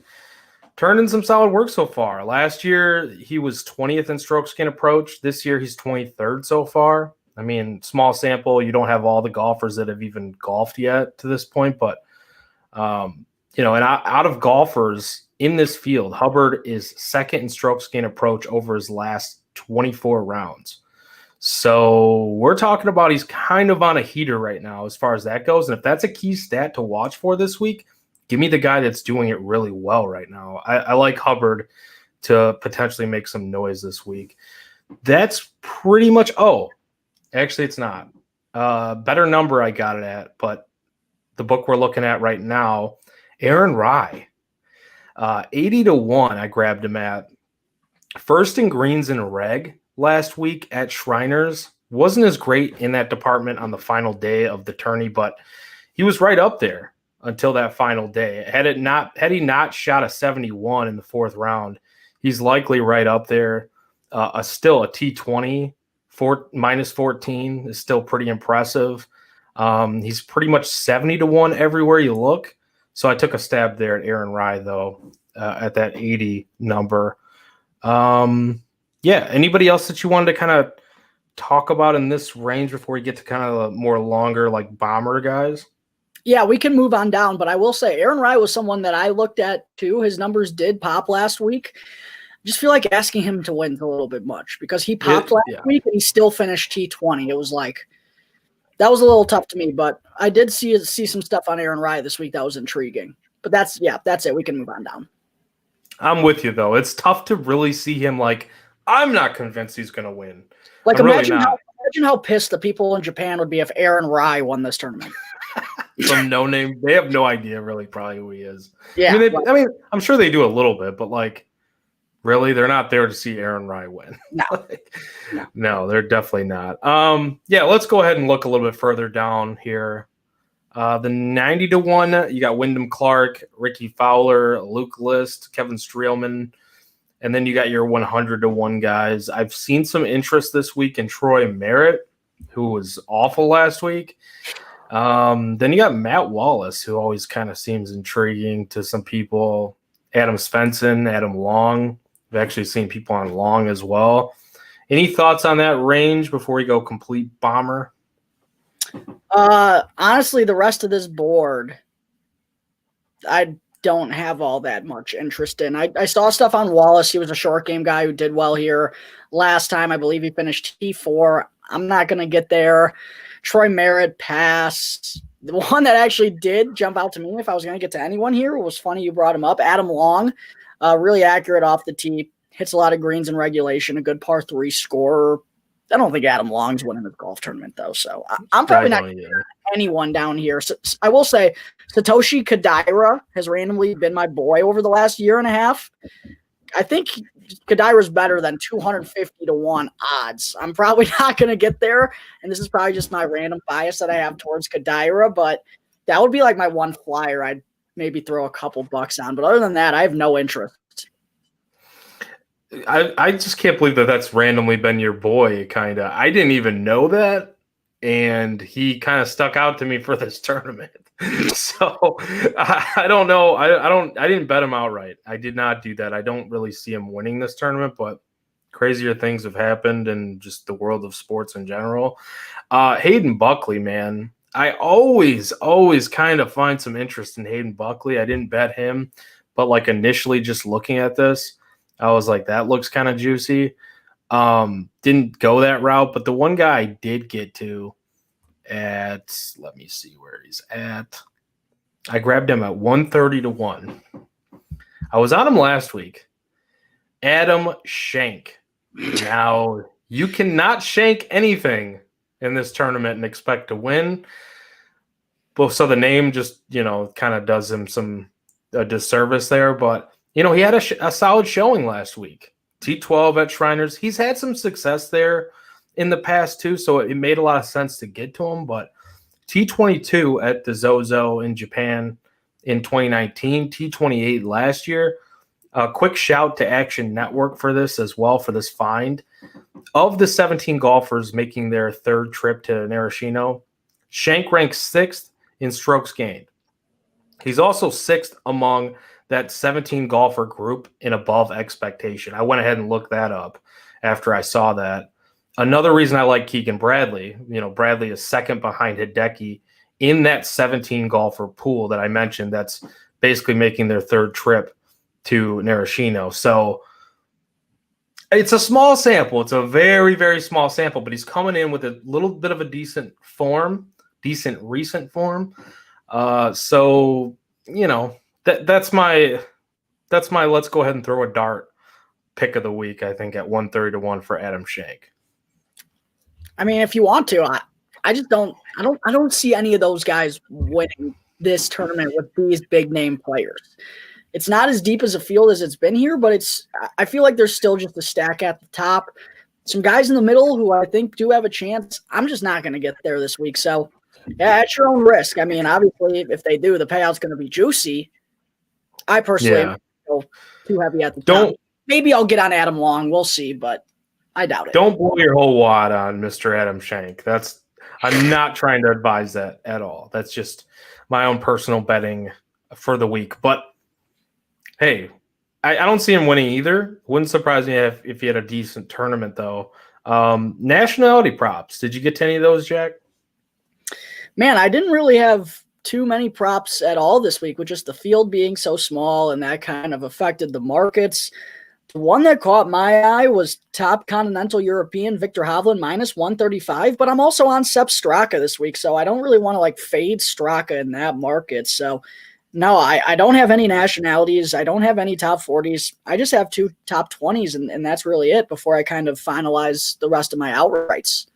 turned in some solid work so far. Last year, he was 20th in stroke skin approach. This year, he's 23rd so far. I mean, small sample. You don't have all the golfers that have even golfed yet to this point, but And out of golfers in this field, Hubbard is second in strokes gained approach over his last 24 rounds. So we're talking about he's kind of on a heater right now as far as that goes. And if that's a key stat to watch for this week, give me the guy that's doing it really well right now. I like Hubbard to potentially make some noise this week. That's pretty much actually it's not. Better number I got it at, but the book we're looking at right now, Aaron Rye. 80-1 I grabbed him at. First in greens and reg last week at Shriners. Wasn't as great in that department on the final day of the tourney, but he was right up there until that final day. Had he not shot a 71 in the fourth round, he's likely right up there. Still a T20 minus 14 is still pretty impressive. He's pretty much 70-1 everywhere you look. So I took a stab there at Aaron Rye, though, at that 80 number. Anybody else that you wanted to kind of talk about in this range before we get to kind of more longer, like bomber guys? Yeah, we can move on down, but I will say Aaron Rye was someone that I looked at too. His numbers did pop last week. I just feel like asking him to win a little bit much because he popped last week and he still finished T20. It was like, that was a little tough to me, but I did see some stuff on Aaron Rye this week that was intriguing. But that's it. We can move on down. I'm with you, though. It's tough to really see him like, I'm not convinced he's going to win. Like, imagine how pissed the people in Japan would be if Aaron Rye won this tournament. Some no name. They have no idea really probably who he is. Yeah. I mean, I'm sure they do a little bit, but like, really, they're not there to see Aaron Rye win. No. No, they're definitely not. Let's go ahead and look a little bit further down here. The 90-1, you got Wyndham Clark, Ricky Fowler, Luke List, Kevin Streelman, and then you got your 100-1 guys. I've seen some interest this week in Troy Merritt, who was awful last week. Then you got Matt Wallace, who always kind of seems intriguing to some people. Adam Svensson, Adam Long. I've actually seen people on Long as well. Any thoughts on that range before we go complete bomber? Honestly, the rest of this board, I don't have all that much interest in. I saw stuff on Wallace. He was a short game guy who did well here last time. I believe he finished T4. I'm not going to get there. Troy Merritt, pass. The one that actually did jump out to me, if I was going to get to anyone here, it was funny you brought him up. Adam Long, really accurate off the tee, hits a lot of greens in regulation, a good par 3 scorer. I don't think Adam Long's winning the golf tournament, though, so I'm probably not going to get anyone down here. So, I will say Satoshi Kodaira has randomly been my boy over the last year and a half. I think Kodaira's better than 250-1 odds. I'm probably not going to get there, and this is probably just my random bias that I have towards Kodaira, but that would be like my one flyer I'd maybe throw a couple bucks on. But other than that, I have no interest. I just can't believe that that's randomly been your boy, kind of. I didn't even know that, and he kind of stuck out to me for this tournament. So I don't know. I didn't bet him outright. I did not do that. I don't really see him winning this tournament, but crazier things have happened in just the world of sports in general. Hayden Buckley, man. I always kind of find some interest in Hayden Buckley. I didn't bet him, but like initially just looking at this, I was like, that looks kind of juicy. Didn't go that route, but the one guy I did get to at, let me see where he's at. I grabbed him at 130-1. I was on him last week. Adam Schenk. Now, you cannot shank anything in this tournament and expect to win. But so the name just, kind of does him a disservice there, but he had a solid showing last week. T12 at Shriners. He's had some success there in the past too, so it made a lot of sense to get to him. But T22 at the Zozo in Japan in 2019, T28 last year. A quick shout to Action Network for this as well, for this find. Of the 17 golfers making their third trip to Narashino, Schenk ranks 6th in strokes gained. He's also 6th among that 17 golfer group in above expectation. I went ahead and looked that up after I saw that. Another reason I like Keegan Bradley, Bradley is second behind Hideki in that 17 golfer pool that I mentioned. That's basically making their third trip to Narashino. So it's a small sample. It's a very, very small sample, but he's coming in with a little bit of a decent recent form. So, that's my let's go ahead and throw a dart pick of the week, I think, at 130 to 1 for Adam Schenk. I mean, if you want to, I just don't see any of those guys winning this tournament with these big name players. It's not as deep as a field as it's been here, but I feel like there's still just a stack at the top. Some guys in the middle who I think do have a chance. I'm just not going to get there this week. So, yeah, at your own risk. I mean, obviously, if they do, the payout's going to be juicy. I personally am too heavy at the top. Maybe I'll get on Adam Long. We'll see, but I doubt it. Don't blow your whole wad on Mr. Adam Schenk. I'm not trying to advise that at all. That's just my own personal betting for the week. But hey, I don't see him winning either. Wouldn't surprise me if he had a decent tournament, though. Nationality props. Did you get to any of those, Jack? Man, I didn't really have too many props at all this week, with just the field being so small, and that kind of affected the markets. The one that caught my eye was top continental European Victor Hovland -135, but I'm also on Sepp Straka this week, so I don't really want to fade Straka in that market. So no, I don't have any nationalities. I don't have any top 40s. I just have 2 top 20s, and that's really it before I kind of finalize the rest of my outrights.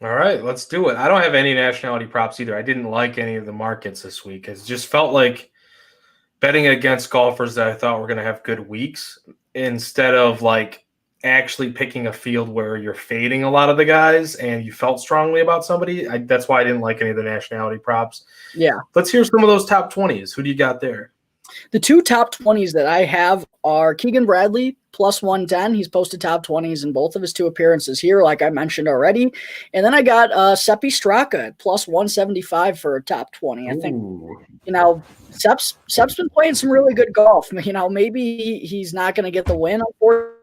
All right, let's do it. I don't have any nationality props either. I didn't like any of the markets this week. It just felt like betting against golfers that I thought were going to have good weeks instead of actually picking a field where you're fading a lot of the guys and you felt strongly about somebody. That's why I didn't like any of the nationality props. Yeah. Let's hear some of those top 20s. Who do you got there? The 2 top 20s that I have are Keegan Bradley +110. He's posted top 20s in both of his 2 appearances here, like I mentioned already. And then I got Seppi Straka at +175 for a top 20. I think, Sepp's been playing some really good golf. Maybe he's not going to get the win, unfortunately.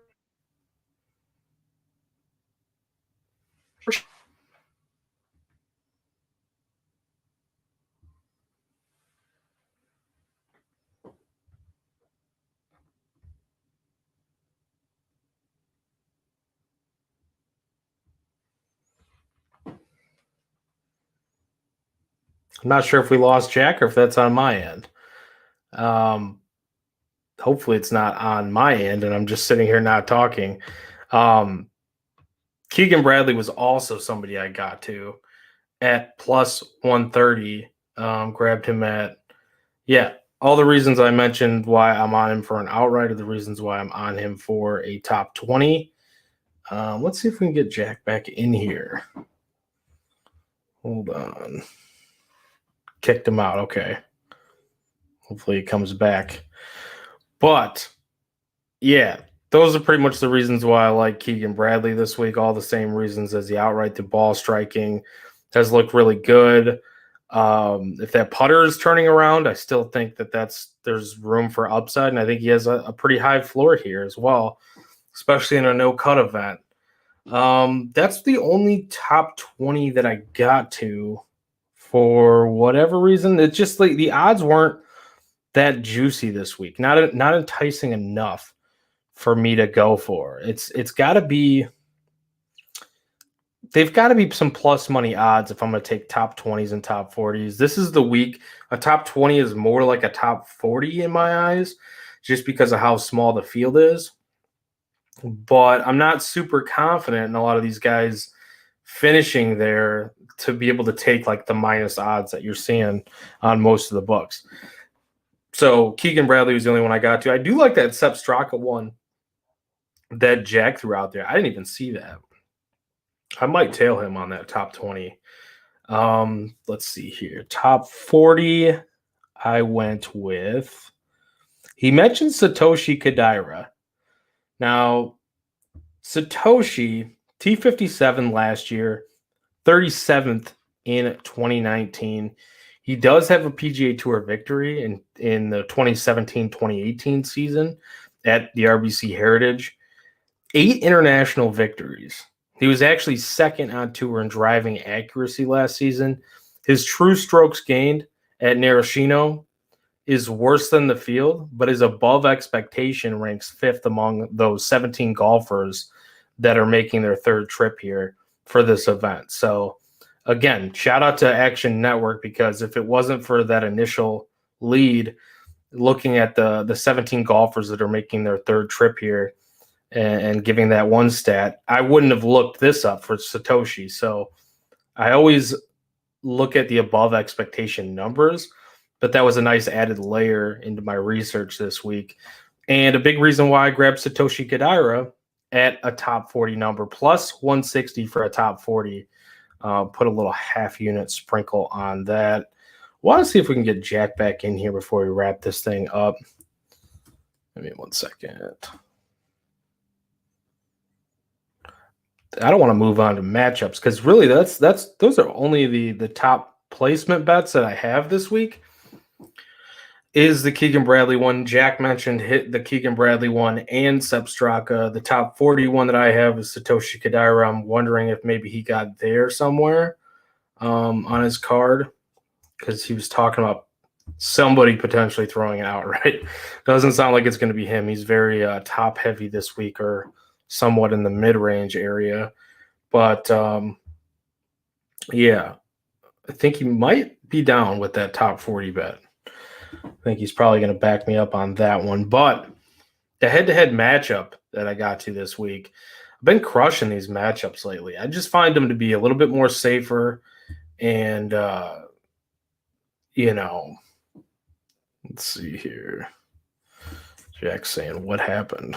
I'm not sure if we lost Jack or if that's on my end. Hopefully it's not on my end, and I'm just sitting here not talking. Keegan Bradley was also somebody I got to at +130. Grabbed him at, all the reasons I mentioned why I'm on him for an outright are the reasons why I'm on him for a top 20. Let's see if we can get Jack back in here. Hold on. Kicked him out. Okay. Hopefully he comes back. But, those are pretty much the reasons why I like Keegan Bradley this week. All the same reasons as the outright. The ball striking has looked really good. If that putter is turning around, I still think there's room for upside, and I think he has a pretty high floor here as well, especially in a no-cut event. That's the only top 20 that I got to. For whatever reason, it's just the odds weren't that juicy this week. Not enticing enough for me to go for. It's got to be. They've got to be some plus money odds if I'm going to take top 20s and top 40s. This is the week. A top 20 is more like a top 40 in my eyes, just because of how small the field is. But I'm not super confident in a lot of these guys finishing there to be able to take the minus odds that you're seeing on most of the books. So Keegan Bradley was the only one I got to. I do like that Sepp Straka one that Jack threw out there. I didn't even see that. I might tail him on that top 20. Let's see here. Top 40, I went with, he mentioned Satoshi Kodaira. Now, Satoshi, T57 last year, 37th in 2019. He does have a PGA Tour victory in the 2017-2018 season at the RBC Heritage. 8 international victories. He was actually second on tour in driving accuracy last season. His true strokes gained at Narashino is worse than the field, but is above expectation, ranks 5th among those 17 golfers that are making their third trip here for this event. So again, shout out to Action Network, because if it wasn't for that initial lead, looking at the 17 golfers that are making their third trip here and giving that one stat, I wouldn't have looked this up for Satoshi. So I always look at the above expectation numbers, but that was a nice added layer into my research this week. And a big reason why I grabbed Satoshi Kodaira at a top 40 number, plus 160 for a top 40. Put a little half unit sprinkle on that. Want to see if we can get Jack back in here before we wrap this thing up. Give me 1 second. I don't want to move on to matchups, because really those are only the top placement bets that I have this week. Is the Keegan Bradley one. Jack mentioned hit the Keegan Bradley one and Sepp Straka. The top 41 that I have is Satoshi Kodaira. I'm wondering if maybe he got there somewhere on his card, because he was talking about somebody potentially throwing it out, right? Doesn't sound like it's going to be him. He's very top heavy this week, or somewhat in the mid-range area. But yeah, I think he might be down with that top 40 bet. I think he's probably going to back me up on that one. But the head-to-head matchup that I got to this week, I've been crushing these matchups lately. I just find them to be a little bit more safer. And, let's see here. Jack's saying, what happened?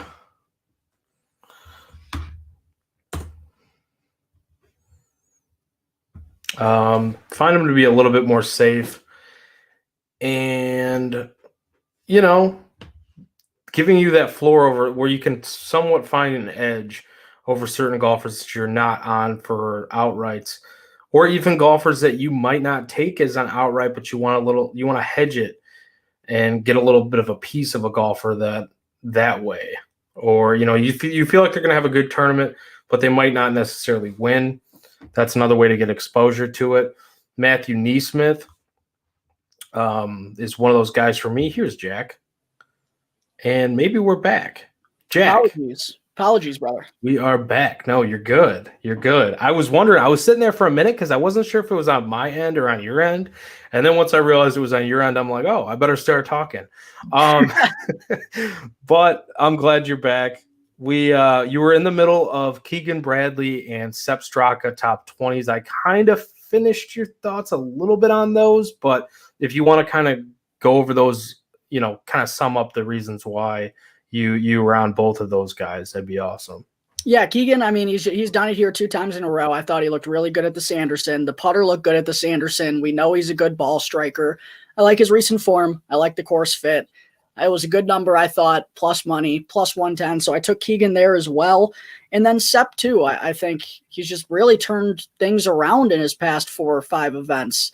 Find them to be a little bit more safe. And, giving you that floor over where you can somewhat find an edge over certain golfers that you're not on for outrights, or even golfers that you might not take as an outright, but you want to hedge it and get a little bit of a piece of a golfer that way. Or, you feel like they're going to have a good tournament, but they might not necessarily win. That's another way to get exposure to it. Matthew Neesmith is one of those guys for me. Here's Jack. And maybe we're back. Jack. Apologies, brother. We are back. No, you're good. You're good. I was wondering, I was sitting there for a minute because I wasn't sure if it was on my end or on your end. And then once I realized it was on your end, I'm like, oh, I better start talking. But I'm glad you're back. You were in the middle of Keegan Bradley and Sepp Straka top 20s. I kind of finished your thoughts a little bit on those, but if you want to kind of go over those, kind of sum up the reasons why you were on both of those guys, that'd be awesome. Yeah, Keegan, I mean, he's done it here 2 times in a row. I thought he looked really good at the Sanderson. The putter looked good at the Sanderson. We know he's a good ball striker. I like his recent form. I like the course fit. It was a good number, I thought, plus money, plus 110. So I took Keegan there as well. And then Sepp, too. I think he's just really turned things around in his past 4 or 5 events.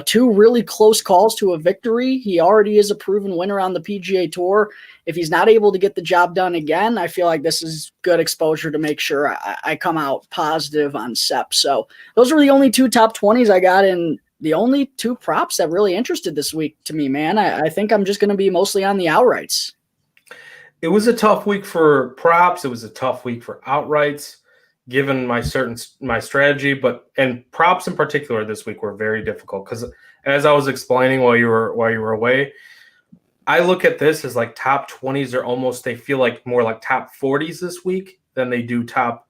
2 really close calls to a victory. He already is a proven winner on the PGA Tour. If he's not able to get the job done again, I feel like this is good exposure to make sure I come out positive on Sepp. So those were the only 2 top 20s I got, and the only 2 props that really interested this week to me, man. I think I'm just going to be mostly on the outrights. It was a tough week for props. It was a tough week for outrights, given my strategy, and props in particular this week were very difficult because, as I was explaining while you were away, I look at this as like top 20s are almost, they feel like more like top 40s this week than they do top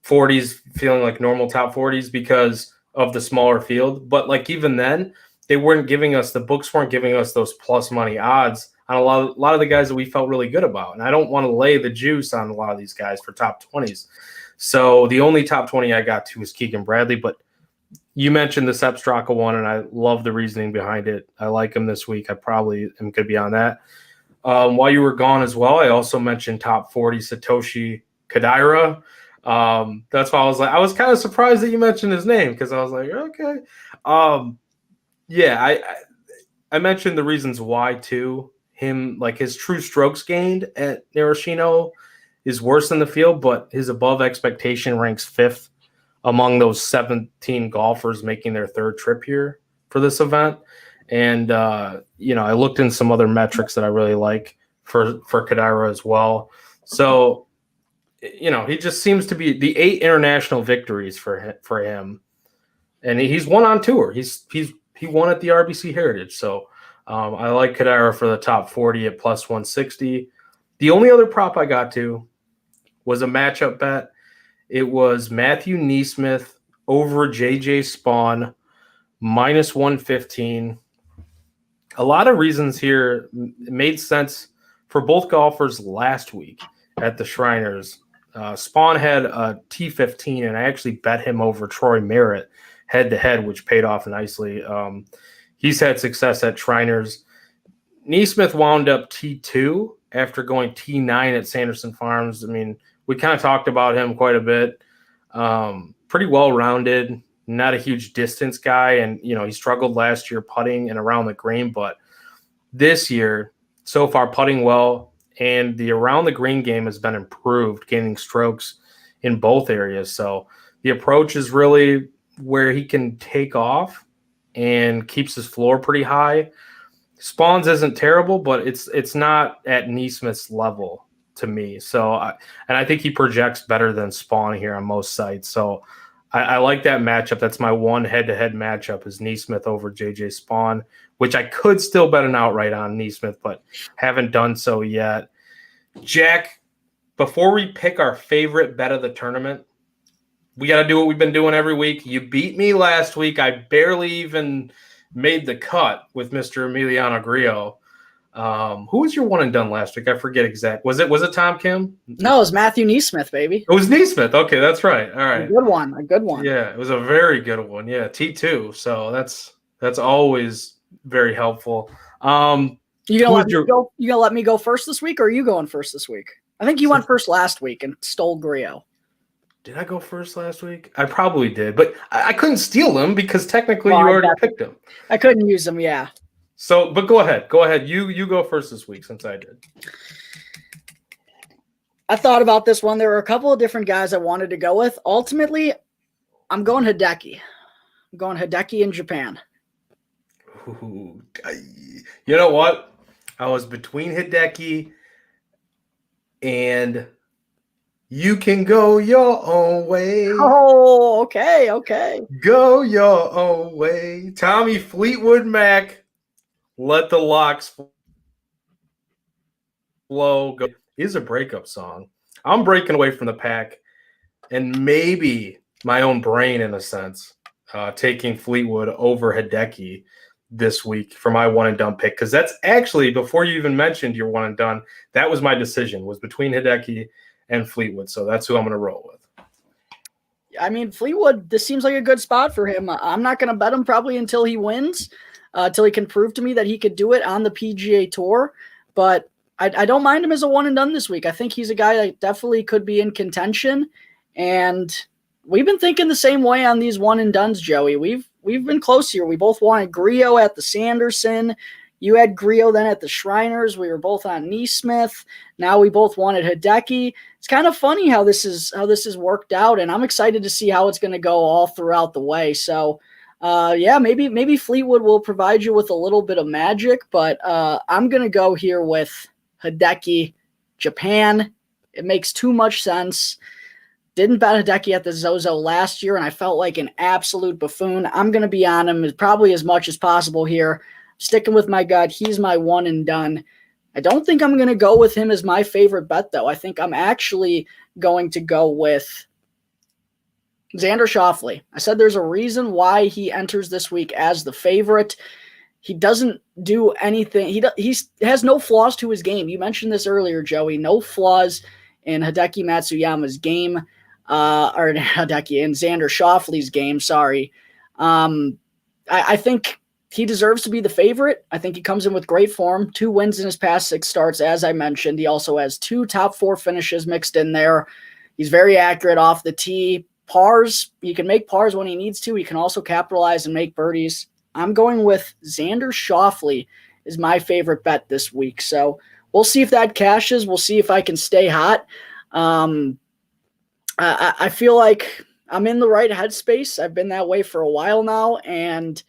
40s feeling like normal top 40s because of the smaller field. But like even then, the books weren't giving us those plus money odds on a lot of the guys that we felt really good about. And I don't want to lay the juice on a lot of these guys for top 20s. So the only top 20 I got to was Keegan Bradley, but you mentioned the Sepp Straka one, and I love the reasoning behind it. I like him this week. I probably am going to be on that. While you were gone as well, I also mentioned top 40 Satoshi Kodaira. That's why I was kind of surprised that you mentioned his name because I was like, okay. I mentioned the reasons why too. Him, like his true strokes gained at Narashino is worse than the field, but his above expectation ranks 5th among those 17 golfers making their third trip here for this event. And, I looked in some other metrics that I really like for Kadira as well. So, he just seems to be the 8 international victories for him. And he's won on tour. He won at the RBC Heritage. So I like Kadira for the top 40 at plus 160. The only other prop I got to was a matchup bet. It was Matthew Neesmith over JJ Spawn minus 115. A lot of reasons here. It made sense for both golfers last week at the Shriners. Spawn had a T15, and I actually bet him over Troy Merritt head-to-head, which paid off nicely. He's had success at Shriners. Neesmith wound up T2 after going T9 at Sanderson Farms. I mean, we kind of talked about him quite a bit. Pretty well-rounded, not a huge distance guy, and, he struggled last year putting and around the green, but this year, so far, putting well, and the around the green game has been improved, gaining strokes in both areas. So the approach is really where he can take off and keeps his floor pretty high. Spawns isn't terrible, but it's not at Neesmith's level to me. So I think he projects better than Spawn here on most sites. So I like that matchup. That's my one head-to-head matchup is Neesmith over JJ Spawn, which I could still bet an outright on Neesmith, but haven't done so yet. Jack, before we pick our favorite bet of the tournament, we got to do what we've been doing every week. You beat me last week. I barely even made the cut with Mr. Emiliano Grillo. Who was your one and done last week? I forget exact. Was it Tom Kim? No, it was Matthew Neesmith, baby. It was Neesmith. Okay, that's right. All right. A good one. Yeah, it was a very good one. Yeah, T2. So that's always very helpful. You gonna let me go first this week, or are you going first this week? I think you went first last week and stole Grillo. Did I go first last week? I probably did, but I couldn't steal him because technically you already picked him. I couldn't use him, yeah. So, but go ahead. You go first this week since I did. I thought about this one. There were a couple of different guys I wanted to go with. Ultimately, I'm going Hideki. I'm going Hideki in Japan. Ooh, you know what? I was between Hideki and You Can Go Your Own Way. Oh, okay. Go your own way. Tommy Fleetwood Mac, Let the Locks Flow. Go is a breakup song. I'm breaking away from the pack and maybe my own brain in a sense, taking Fleetwood over Hideki this week for my one and done pick. Because that's actually, before you even mentioned your one and done, that was my decision, was between Hideki and Fleetwood. So that's who I'm going to roll with. I mean, Fleetwood, this seems like a good spot for him. I'm not going to bet him probably until he wins, until he can prove to me that he could do it on the PGA Tour. But I don't mind him as a one and done this week. I think he's a guy that definitely could be in contention. And we've been thinking the same way on these one and dones, Joey. We've been close here. We both wanted Grillo at the Sanderson. You had Grillo then at the Shriners. We were both on Neesmith. Now we both wanted Hideki. It's kind of funny how this is worked out, and I'm excited to see how it's going to go all throughout the way. So, maybe Fleetwood will provide you with a little bit of magic, but I'm going to go here with Hideki, Japan. It makes too much sense. Didn't bet Hideki at the Zozo last year, and I felt like an absolute buffoon. I'm going to be on him probably as much as possible here. Sticking with my gut. He's my one and done. I don't think I'm going to go with him as my favorite bet, though. I think I'm actually going to go with Xander Schauffele. I said there's a reason why he enters this week as the favorite. He doesn't do anything. He has no flaws to his game. You mentioned this earlier, Joey. No flaws in Hideki Matsuyama's game, or Hideki in Xander Schauffele's game. Sorry. I think he deserves to be the favorite. I think he comes in with great form. 2 wins in his past 6 starts, as I mentioned. He also has 2 top 4 finishes mixed in there. He's very accurate off the tee. Pars, he can make pars when he needs to. He can also capitalize and make birdies. I'm going with Xander Schauffele is my favorite bet this week. So we'll see if that cashes. We'll see if I can stay hot. I feel like I'm in the right headspace. I've been that way for a while now, and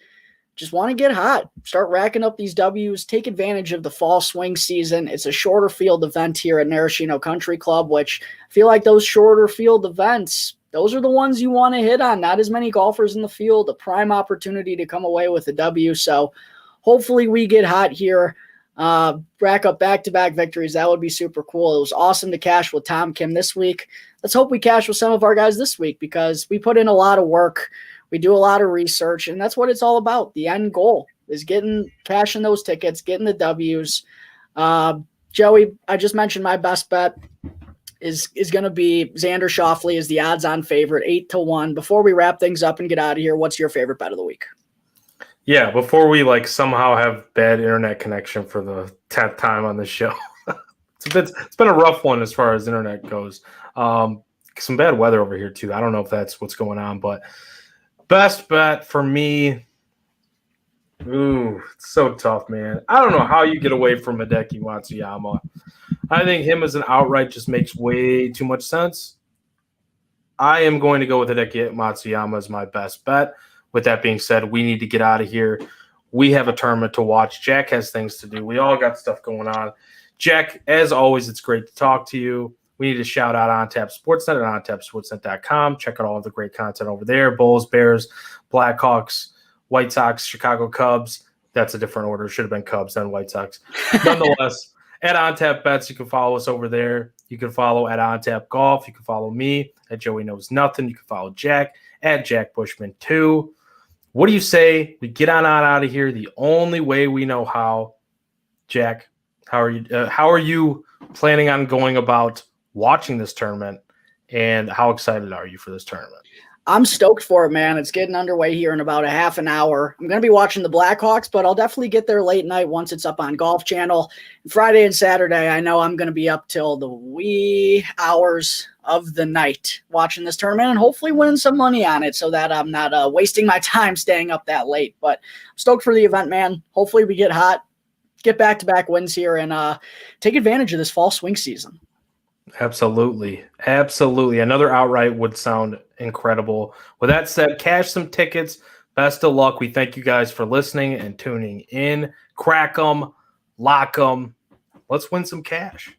just want to get hot, start racking up these W's, take advantage of the fall swing season. It's a shorter field event here at Maraschino Country Club, which I feel like those shorter field events, those are the ones you want to hit on. Not as many golfers in the field, a prime opportunity to come away with a W. So hopefully we get hot here, rack up back-to-back victories. That would be super cool. It was awesome to cash with Tom Kim this week. Let's hope we cash with some of our guys this week because we put in a lot of work. We do a lot of research, and that's what it's all about. The end goal is cashing those tickets, getting the W's. Joey, I just mentioned my best bet is going to be Xander Schauffele is the odds-on favorite, 8-1. Before we wrap things up and get out of here, what's your favorite bet of the week? Yeah, before we somehow have bad internet connection for the 10th time on this show. It's been a rough one as far as internet goes. Some bad weather over here too. I don't know if that's what's going on, but best bet for me. Ooh, it's so tough, man. I don't know how you get away from Hideki Matsuyama. I think him as an outright just makes way too much sense. I am going to go with Hideki Matsuyama as my best bet. With that being said, we need to get out of here. We have a tournament to watch. Jack has things to do. We all got stuff going on. Jack, as always, it's great to talk to you. We need to shout out OnTap Sportsnet at ontapsportsnet.com. Check out all of the great content over there. Bulls, Bears, Blackhawks, White Sox, Chicago Cubs. That's a different order. Should have been Cubs, then White Sox. Nonetheless, at OnTap Bets, you can follow us over there. You can follow at OnTap Golf. You can follow me at Joey Knows Nothing. You can follow Jack at Jack Bushman 2. What do you say we get on out of here the only way we know how? Jack, how are you planning on going about watching this tournament, and how excited are you for this tournament? I'm stoked for it, man. It's getting underway here in about a half an hour. I'm going to be watching the Blackhawks, but I'll definitely get there late night once it's up on Golf Channel. Friday and Saturday, I know I'm going to be up till the wee hours of the night watching this tournament and hopefully winning some money on it so that I'm not wasting my time staying up that late. But I'm stoked for the event, man. Hopefully we get hot, get back-to-back wins here, and take advantage of this fall swing season. Absolutely. Another outright would sound incredible. With that said, cash some tickets. Best of luck. We thank you guys for listening and tuning in. Crack 'em, lock 'em. Let's win some cash.